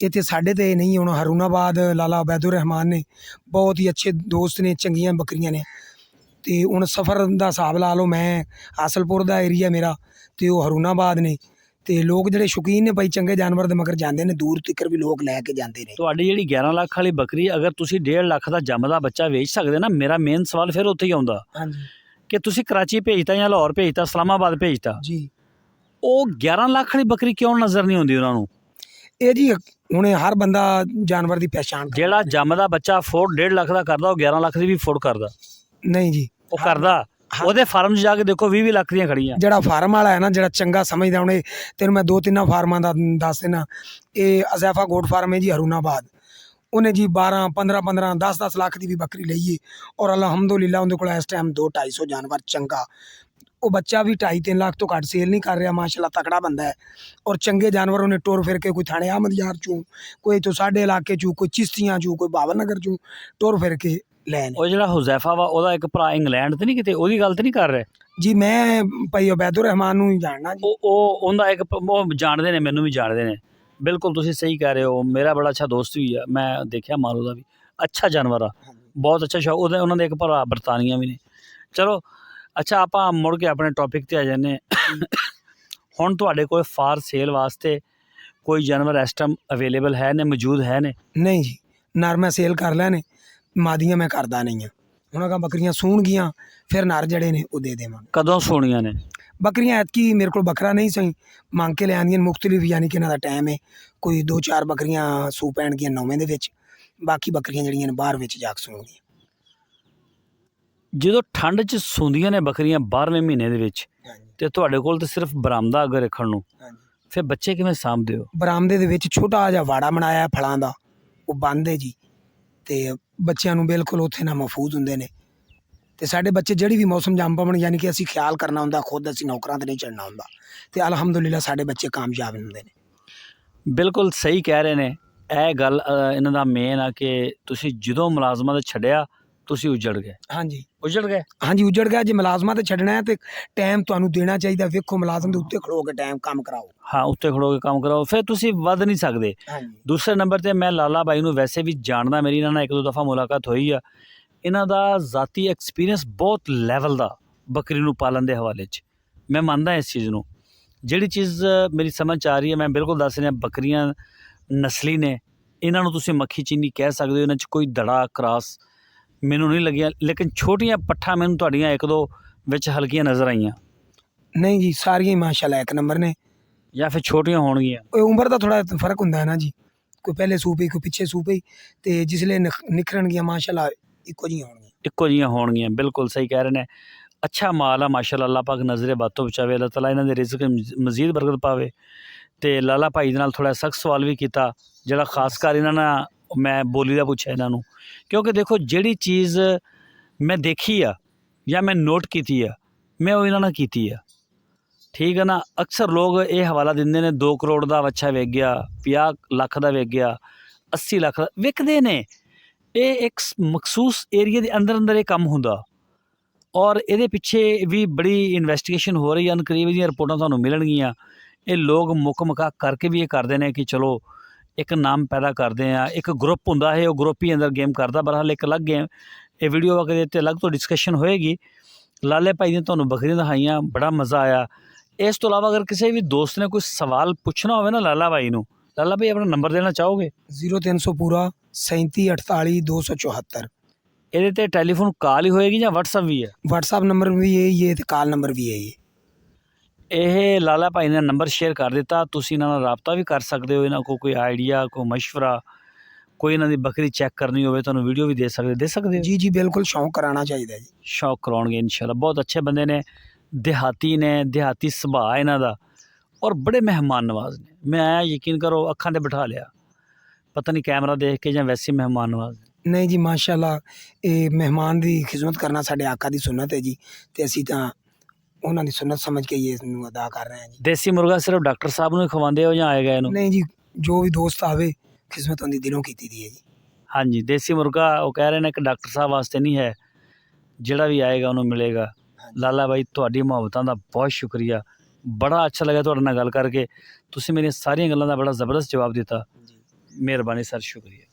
ਇੱਥੇ ਸਾਡੇ ਤੇ ਨਹੀਂ, ਹੁਣ ਹਰੂਨਾਬਾਦ ਲਾਲਾ ਉਬੈਦੁਰ ਰਹਿਮਾਨ ਨੇ, ਬਹੁਤ ਹੀ ਅੱਛੇ ਦੋਸਤ ਨੇ, ਚੰਗੀਆਂ ਬੱਕਰੀਆਂ ਨੇ। ਤੇ ਹੁਣ ਸਫ਼ਰ ਦਾ ਹਿਸਾਬ ਲਾ ਲਓ, ਮੈਂ ਹਾਸਲਪੁਰ ਦਾ ਏਰੀਆ ਮੇਰਾ ਤੇ ਉਹ ਹਰੂਨਾਬਾਦ ਨੇ। ਤੇ ਲੋਕ ਜਿਹੜੇ ਸ਼ੌਕੀਨ ਨੇ ਭਾਈ ਚੰਗੇ ਜਾਨਵਰ ਦੇ ਮਗਰ ਜਾਂਦੇ ਨੇ, ਦੂਰ ਤੱਕ ਵੀ ਲੋਕ ਲੈ ਕੇ ਜਾਂਦੇ ਨੇ। ਤੁਹਾਡੀ ਜਿਹੜੀ 11 ਲੱਖ ਵਾਲੀ ਬੱਕਰੀ, ਅਗਰ ਤੁਸੀਂ 1.5 ਲੱਖ ਦਾ ਜੰਮਦਾ ਬੱਚਾ ਵੇਚ ਸਕਦੇ ਨਾ, ਮੇਰਾ ਮੇਨ ਸਵਾਲ ਫਿਰ ਉੱਥੇ ਹੀ ਆਉਂਦਾ ਹਾਂਜੀ ਕਿ ਤੁਸੀਂ ਕਰਾਚੀ ਭੇਜਤਾ ਜਾਂ ਲਾਹੌਰ ਭੇਜਤਾ, ਇਸਲਾਮਾਬਾਦ ਭੇਜਤਾ, ਜੀ। ਉਹ 11 ਲੱਖ ਵਾਲੀ ਬੱਕਰੀ ਕਿਉਂ ਨਜ਼ਰ ਨਹੀਂ ਆਉਂਦੀ ਉਹਨਾਂ ਨੂੰ? ਇਹ ਜੀ ਹੁਣ ਹਰ ਬੰਦਾ ਜਾਨਵਰ ਦੀ ਪਹਿਚਾਣ ਜਿਹੜਾ ਜੰਮਦਾ ਬੱਚਾ ਅਫੋਰਡ 1.5 ਲੱਖ ਦਾ ਕਰਦਾ, ਉਹ 11 ਲੱਖ ਦੀ ਵੀ ਅਫੋਰਡ ਕਰਦਾ? ਨਹੀਂ ਜੀ, ਉਹ ਕਰਦਾ। ਉਹਦੇ ਫਾਰਮ 'ਚ ਜਾ ਕੇ ਦੇਖੋ 20-20 ਲੱਖ ਦੀਆਂ ਖੜੀਆਂ। ਜਿਹੜਾ ਫਾਰਮ ਵਾਲਾ ਹੈ ਨਾ, ਜਿਹੜਾ ਚੰਗਾ ਸਮਝਦਾ, ਉਹਨੇ ਤੈਨੂੰ ਮੈਂ 2-3 ਫਾਰਮਾਂ ਦਾ ਦੱਸ ਦੇਣਾ। ਇਹ ਅਜ਼ੈਫਾ ਗੋਟ ਫਾਰਮ ਹੈ ਜੀ ਹਰੂਨਾਬਾਦ, ਉਹਨੇ ਜੀ 12, 15, 10-10 ਲੱਖ ਦੀ ਵੀ ਬੱਕਰੀ ਲਈ ਹੈ। ਔਰ ਅਲਹਮਦੁਲਿਲਾ ਉਹਦੇ ਕੋਲ ਇਸ ਟਾਈਮ 200-250 ਜਾਨਵਰ ਚੰਗਾ। ਉਹ ਬੱਚਾ ਵੀ 2.5-3 ਲੱਖ ਤੋਂ ਘੱਟ ਸੇਲ ਨਹੀਂ ਕਰ ਰਿਹਾ, ਮਾਸ਼ਾਅੱਲਾ ਤਕੜਾ ਬੰਦਾ ਹੈ। ਔਰ ਚੰਗੇ ਜਾਨਵਰ ਉਹਨੇ ਟੁਰ ਫਿਰ ਕੇ, ਕੋਈ ਥਾਣੇ ਅਹਿਮਦ ਯਾਰ ਚੋਂ, ਕੋਈ ਤੋਂ ਸਾਡੇ ਇਲਾਕੇ ਚੋਂ, ਕੋਈ ਚਿਸ਼ਤੀਆਂ ਚੋਂ, ਕੋਈ ਬਾਬਰ ਨਗਰ ਚੋਂ ਟੁਰ ਫਿਰ ਕੇ ਲੈਣ। ਉਹ ਜਿਹੜਾ ਹੁਜ਼ੈਫਾ ਵਾ, ਉਹਦਾ ਇੱਕ ਭਰਾ ਇੰਗਲੈਂਡ ਤੇ ਨਹੀਂ ਕਿਤੇ, ਉਹਦੀ ਗੱਲ ਤੇ ਨਹੀਂ ਕਰ ਰਹੇ ਜੀ? ਮੈਂ ਭਾਈ ਉਬੈਦੁਰ ਰਹਿਮਾਨ ਨੂੰ ਜਾਣਨਾ ਜੀ। ਉਹਦਾ ਇੱਕ, ਉਹ ਜਾਣਦੇ ਨੇ, ਮੈਨੂੰ ਵੀ ਜਾਣਦੇ ਨੇ। ਬਿਲਕੁਲ ਤੁਸੀਂ ਸਹੀ ਕਹਿ ਰਹੇ ਹੋ, ਮੇਰਾ ਬੜਾ ਅੱਛਾ ਦੋਸਤ ਵੀ ਆ, ਮੈਂ ਦੇਖਿਆ ਮਾਲ ਉਹਦਾ ਵੀ ਅੱਛਾ ਜਾਨਵਰ ਆ, ਬਹੁਤ ਅੱਛਾ ਸ਼ੌਕ। ਉਹਨਾਂ ਦੇ ਇੱਕ ਭਰਾ ਬਰਤਾਨੀਆ ਵੀ ਨੇ। ਚਲੋ ਅੱਛਾ, ਆਪਾਂ ਮੁੜ ਕੇ ਆਪਣੇ ਟੌਪਿਕ 'ਤੇ ਆ ਜਾਂਦੇ। ਹੁਣ ਤੁਹਾਡੇ ਕੋਲ ਫਾਰ ਸੇਲ ਵਾਸਤੇ ਕੋਈ ਜਾਨਵਰ ਇਸ ਟਾਈਮ ਅਵੇਲੇਬਲ ਹੈ ਨੇ, ਮੌਜੂਦ ਹੈ ਨੇ? ਨਹੀਂ ਜੀ, ਨਰ ਮੈਂ ਸੇਲ ਕਰ ਲੈਣੇ, ਮਾਦੀਆਂ ਮੈਂ ਕਰਦਾ ਨਹੀਂ ਹਾਂ। ਹੁਣ ਅਗਾਂ ਬੱਕਰੀਆਂ ਸੂਣਗੀਆਂ, ਫਿਰ ਨਰ ਜਿਹੜੇ ਨੇ ਉਹ ਦੇ ਦੇਵਾਂਗੇ। ਕਦੋਂ ਸੋਣੀਆਂ ਨੇ ਬੱਕਰੀਆਂ? ਐਤਕੀ ਮੇਰੇ ਕੋਲ ਬੱਕਰਾ ਨਹੀਂ ਸਹੀ, ਮੰਗ ਕੇ ਲਿਆਂਦੀਆਂ ਮੁਖਤਲਿਫ, ਯਾਨੀ ਕਿ ਇਹਨਾਂ ਦਾ ਟਾਈਮ ਹੈ। ਕੋਈ 2-4 ਬੱਕਰੀਆਂ ਸੂ ਪੈਣਗੀਆਂ 9ਵੇਂ ਦੇ ਵਿੱਚ, ਬਾਕੀ ਬੱਕਰੀਆਂ ਜਿਹੜੀਆਂ ਨੇ ਬਾਹਰ ਵਿੱਚ ਜਾ ਕੇ ਸੂਣਗੀਆਂ। ਜਦੋਂ ਠੰਡ 'ਚ ਸੂੰਦੀਆਂ ਨੇ ਬੱਕਰੀਆਂ 12ਵੇਂ ਮਹੀਨੇ ਦੇ ਵਿੱਚ, ਤੇ ਤੁਹਾਡੇ ਕੋਲ ਤਾਂ ਸਿਰਫ ਬਰਾਮਦਾ ਅੱਗੇ ਰੱਖਣ ਨੂੰ, ਫਿਰ ਬੱਚੇ ਕਿਵੇਂ ਸਾਂਭਦੇ ਹੋ? ਬਰਾਮਦੇ ਦੇ ਵਿੱਚ ਛੋਟਾ ਜਿਹਾ ਵਾੜਾ ਬਣਾਇਆ ਫਲਾਂ ਦਾ, ਉਹ ਬੰਦ ਹੈ ਜੀ। ਤੇ ਬੱਚਿਆਂ ਨੂੰ ਬਿਲਕੁਲ ਉੱਥੇ ਨਾ ਮਹਿਫੂਜ਼ ਹੁੰਦੇ ਨੇ। ਤੇ ਸਾਡੇ ਬੱਚੇ ਜਿਹੜੀ ਵੀ ਮੌਸਮ ਜੰਮ ਪਵਣ, ਯਾਨੀ ਕਿ ਅਸੀਂ ਖਿਆਲ ਕਰਨਾ ਹੁੰਦਾ ਖੁਦ, ਅਸੀਂ ਨੌਕਰਾਂ 'ਤੇ ਨਹੀਂ ਚੜ੍ਹਨਾ ਹੁੰਦਾ। ਤੇ ਅਲਹਮਦੁਲਿਲਾ ਸਾਡੇ ਬੱਚੇ ਕਾਮਯਾਬ ਹੁੰਦੇ ਨੇ। ਬਿਲਕੁਲ ਸਹੀ ਕਹਿ ਰਹੇ ਨੇ। ਇਹ ਗੱਲ ਇਹਨਾਂ ਦਾ ਮੇਨ ਆ ਕਿ ਤੁਸੀਂ ਜਦੋਂ ਮੁਲਾਜ਼ਮਾਂ ਤੇ ਛੱਡਿਆ, ਤੁਸੀਂ ਉਜੜ ਗਏ। ਹਾਂਜੀ ਉਜੜ ਗਏ। ਹਾਂਜੀ ਉਜੜ ਗਿਆ। ਜੇ ਮੁਲਾਜ਼ਮਾਂ ਤੇ ਛੱਡਣਾ ਹੈ ਤੇ ਟਾਈਮ ਤੁਹਾਨੂੰ ਦੇਣਾ ਚਾਹੀਦਾ। ਵੇਖੋ ਮੁਲਾਜ਼ਮ ਦੇ ਉੱਤੇ ਖੜੋ ਕੇ ਟਾਈਮ ਕੰਮ ਕਰਾਓ। ਹਾਂ, ਉੱਤੇ ਖੜੋ ਕੇ ਕੰਮ ਕਰਾਓ, ਫਿਰ ਤੁਸੀਂ ਵੱਧ ਨਹੀਂ ਸਕਦੇ। ਹਾਂਜੀ ਦੂਸਰੇ ਨੰਬਰ 'ਤੇ ਮੈਂ ਲਾਲਾ ਬਾਈ ਨੂੰ ਵੈਸੇ ਵੀ ਜਾਣਦਾ, ਮੇਰੀ ਇਹਨਾਂ ਨਾਲ 1-2 ਦਫਾ ਮੁਲਾਕਾਤ ਹੋਈ ਆ। ਇਹਨਾਂ ਦਾ ਜ਼ਾਤੀ ਐਕਸਪੀਰੀਅੰਸ ਬਹੁਤ ਲੈਵਲ ਦਾ ਬੱਕਰੀ ਨੂੰ ਪਾਲਣ ਦੇ ਹਵਾਲੇ 'ਚ, ਮੈਂ ਮੰਨਦਾ ਇਸ ਚੀਜ਼ ਨੂੰ। ਜਿਹੜੀ ਚੀਜ਼ ਮੇਰੀ ਸਮਝ 'ਚ ਆ ਰਹੀ ਹੈ, ਮੈਂ ਬਿਲਕੁਲ ਦੱਸ ਰਿਹਾ, ਬੱਕਰੀਆਂ ਨਸਲੀ ਨੇ, ਇਹਨਾਂ ਨੂੰ ਤੁਸੀਂ ਮੱਖੀ ਚੀਨੀ ਕਹਿ ਸਕਦੇ ਹੋ। ਇਹਨਾਂ 'ਚ ਕੋਈ ਦੜਾ ਕਰਾਸ ਮੈਨੂੰ ਨਹੀਂ ਲੱਗਿਆ, ਲੇਕਿਨ ਛੋਟੀਆਂ ਪੱਠਾਂ ਮੈਨੂੰ ਤੁਹਾਡੀਆਂ 1-2 ਵਿੱਚ ਹਲਕੀਆਂ ਨਜ਼ਰ ਆਈਆਂ। ਨਹੀਂ ਜੀ, ਸਾਰੀਆਂ ਹੀ ਮਾਸ਼ਾਅੱਲਾ ਇੱਕ ਨੰਬਰ ਨੇ। ਜਾਂ ਫਿਰ ਛੋਟੀਆਂ ਹੋਣਗੀਆਂ? ਕੋਈ ਉਮਰ ਦਾ ਥੋੜਾ ਫਰਕ ਹੁੰਦਾ ਹੈ ਨਾ ਜੀ, ਕੋਈ ਪਹਿਲੇ ਸੂ ਪਈ, ਕੋਈ ਪਿੱਛੇ ਸੂ ਪਈ, ਤੇ ਜਿਸਲੇ ਨਿਖਰਨਗੀਆਂ ਮਾਸ਼ਾਅੱਲਾ ਇੱਕੋ ਜਿਹੀਆਂ ਹੋਣਗੀਆਂ। ਇੱਕੋ ਜਿਹੀਆਂ ਹੋਣਗੀਆਂ, ਬਿਲਕੁਲ ਸਹੀ ਕਹਿ ਰਹੇ ਨੇ। ਅੱਛਾ ਮਾਲ ਆ ਮਾਸ਼ਾਅੱਲਾ, ਅੱਲਾਹ ਪਾਕ ਨਜ਼ਰੇ ਬਦ ਤੋਂ ਬਚਾਵੇ, ਅੱਲਾਹ ਤਾਲਾ ਇਹਨਾਂ ਦੇ ਰਿਜ਼ਕ ਮਜ਼ੀਦ ਬਰਕਤ ਪਾਵੇ। ਅਤੇ ਲਾਲਾ ਭਾਈ ਦੇ ਨਾਲ ਥੋੜ੍ਹਾ ਸਖਤ ਸਵਾਲ ਵੀ ਕੀਤਾ, ਜਿਹੜਾ ਖਾਸ ਕਰ ਇਹਨਾਂ ਨਾਲ ਮੈਂ ਬੋਲੀ ਦਾ ਪੁੱਛਿਆ ਇਹਨਾਂ ਨੂੰ, ਕਿਉਂਕਿ ਦੇਖੋ ਜਿਹੜੀ ਚੀਜ਼ ਮੈਂ ਦੇਖੀ ਆ ਜਾਂ ਮੈਂ ਨੋਟ ਕੀਤੀ ਆ, ਮੈਂ ਉਹ ਇਹਨਾਂ ਨਾਲ ਕੀਤੀ ਆ। ਠੀਕ ਹੈ ਨਾ? ਅਕਸਰ ਲੋਕ ਇਹ ਹਵਾਲਾ ਦਿੰਦੇ ਨੇ 2 ਕਰੋੜ ਦਾ ਵੱਛਾ ਵਿਕ ਗਿਆ, 50 ਲੱਖ ਦਾ ਵਿਕ ਗਿਆ, 80 ਲੱਖ ਦਾ ਵਿਕਦੇ ਨੇ। ਇਹ ਇੱਕ ਮਖਸੂਸ ਏਰੀਏ ਦੇ ਅੰਦਰ ਅੰਦਰ ਇਹ ਕੰਮ ਹੁੰਦਾ, ਔਰ ਇਹਦੇ ਪਿੱਛੇ ਵੀ ਬੜੀ ਇਨਵੈਸਟੀਗੇਸ਼ਨ ਹੋ ਰਹੀ ਹਨ। ਕਰੀਬ ਦੀਆਂ ਰਿਪੋਰਟਾਂ ਤੁਹਾਨੂੰ ਮਿਲਣਗੀਆਂ। ਇਹ ਲੋਕ ਮੁੱਕ ਮਕਾ ਕਰਕੇ ਵੀ ਇਹ ਕਰਦੇ ਨੇ ਕਿ ਚਲੋ ਇੱਕ ਨਾਮ ਪੈਦਾ ਕਰਦੇ ਆ। ਇੱਕ ਗਰੁੱਪ ਹੁੰਦਾ ਹੈ, ਉਹ ਗਰੁੱਪ ਹੀ ਅੰਦਰ ਗੇਮ ਕਰਦਾ। ਬਹਰਹਾਲ ਇੱਕ ਅਲੱਗ ਗੇਮ, ਇਹ ਵੀਡੀਓ ਵਗੈਰਾ 'ਤੇ ਅਲੱਗ ਤੋਂ ਡਿਸਕਸ਼ਨ ਹੋਏਗੀ। ਲਾਲੇ ਭਾਈ ਦੀਆਂ ਤੁਹਾਨੂੰ ਬੱਕਰੀਆਂ ਦਿਖਾਈਆਂ, ਬੜਾ ਮਜ਼ਾ ਆਇਆ। ਇਸ ਤੋਂ ਇਲਾਵਾ ਅਗਰ ਕਿਸੇ ਵੀ ਦੋਸਤ ਨੇ ਕੋਈ ਸਵਾਲ ਪੁੱਛਣਾ ਹੋਵੇ ਨਾ ਲਾਲਾ ਭਾਈ ਨੂੰ, ਲਾਲਾ ਭਾਈ ਆਪਣਾ ਨੰਬਰ ਦੇਣਾ ਚਾਹੋਗੇ? 0300 ਪੂਰਾ 3748 274। ਇਹਦੇ ਤੇ ਟੈਲੀਫੋਨ ਕਾਲ ਹੀ ਹੋਏਗੀ ਜਾਂ WhatsApp ਵੀ ਹੈ? WhatsApp ਨੰਬਰ ਵੀ ਹੈ ਤੇ ਕਾਲ ਨੰਬਰ ਵੀ ਹੈ। ਇਹ ਲਾਲਾ ਭਾਈ ਨੇ ਨੰਬਰ ਸ਼ੇਅਰ ਕਰ ਦਿੱਤਾ, ਤੁਸੀਂ ਇਹਨਾਂ ਨਾਲ ਰਾਬਤਾ ਵੀ ਕਰ ਸਕਦੇ ਹੋ। ਇਹਨਾਂ ਕੋਲ ਕੋਈ ਆਈਡੀਆ, ਕੋਈ ਮਸ਼ਵਰਾ, ਕੋਈ ਇਹਨਾਂ ਦੀ ਬੱਕਰੀ ਚੈੱਕ ਕਰਨੀ ਹੋਵੇ, ਤੁਹਾਨੂੰ ਵੀਡੀਓ ਵੀ ਦੇ ਸਕਦੇ ਹੋ। ਜੀ ਜੀ ਬਿਲਕੁਲ, ਸ਼ੌਂਕ ਕਰਾਉਣਾ ਚਾਹੀਦਾ ਜੀ। ਸ਼ੌਕ ਕਰਾਉਣਗੇ ਇਨਸ਼ਾਅੱਲਾ। ਬਹੁਤ ਅੱਛੇ ਬੰਦੇ ਨੇ, ਦਿਹਾਤੀ ਨੇ, ਦਿਹਾਤੀ ਸੁਭਾਅ ਇਹਨਾਂ ਦਾ, ਔਰ ਬੜੇ ਮਹਿਮਾਨ ਨਵਾਜ਼ ਨੇ। ਮੈਂ ਯਕੀਨ ਕਰੋ ਅੱਖਾਂ ਤੇ ਬਿਠਾ ਲਿਆ, ਪਤਾ ਨਹੀਂ ਕੈਮਰਾ ਦੇਖ ਕੇ ਜਾਂ ਵੈਸੇ ਮਹਿਮਾਨ ਨਵਾਜ਼। ਨਹੀਂ ਜੀ ਮਾਸ਼ਾਅੱਲਾ, ਇਹ ਮਹਿਮਾਨ ਦੀ ਖਿਦਮਤ ਕਰਨਾ ਸਾਡੇ ਆਕਾ ਦੀ ਸੁਨਨਤ ਹੈ ਜੀ, ਤੇ ਅਸੀਂ ਤਾਂ ਉਹਨਾਂ ਦੀ ਸੁਨਨਤ ਸਮਝ ਕੇ ਇਹ ਨੂੰ ਅਦਾ ਕਰ ਰਹੇ ਹਾਂ ਜੀ। ਦੇਸੀ ਮੁਰਗਾ ਸਿਰਫ ਡਾਕਟਰ ਸਾਹਿਬ ਨੂੰ ਹੀ ਖਵਾਉਂਦੇ ਹੋ ਜਾਂ ਆਏਗਾ ਇਹਨੂੰ? ਨਹੀਂ ਜੀ, ਜੋ ਵੀ ਦੋਸਤ ਆਵੇ ਖਿਦਮਤ ਉਹਦੀ ਦਿਲੋਂ ਕੀਤੀ ਦੀ ਹੈ ਜੀ। ਹਾਂਜੀ, ਦੇਸੀ ਮੁਰਗਾ ਉਹ ਕਹਿ ਰਹੇ ਨੇ ਕਿ ਡਾਕਟਰ ਸਾਹਿਬ ਵਾਸਤੇ ਨਹੀਂ ਹੈ, ਜਿਹੜਾ ਵੀ ਆਏਗਾ ਉਹਨੂੰ ਮਿਲੇਗਾ। ਲਾਲਾ ਭਾਈ ਤੁਹਾਡੀ ਮੁਹੱਬਤਾਂ ਦਾ ਬਹੁਤ ਸ਼ੁਕਰੀਆ, ਬੜਾ ਅੱਛਾ ਲੱਗਾ ਤੁਹਾਡੇ ਨਾਲ ਗੱਲ ਕਰਕੇ। ਤੁਸੀਂ ਮੇਰੀਆਂ ਸਾਰੀਆਂ ਗੱਲਾਂ ਦਾ ਬੜਾ ਜ਼ਬਰਦਸਤ ਜਵਾਬ ਦਿੱਤਾ। ਮਿਹਰਬਾਨੀ ਸਰ, ਸ਼ੁਕਰੀਆ।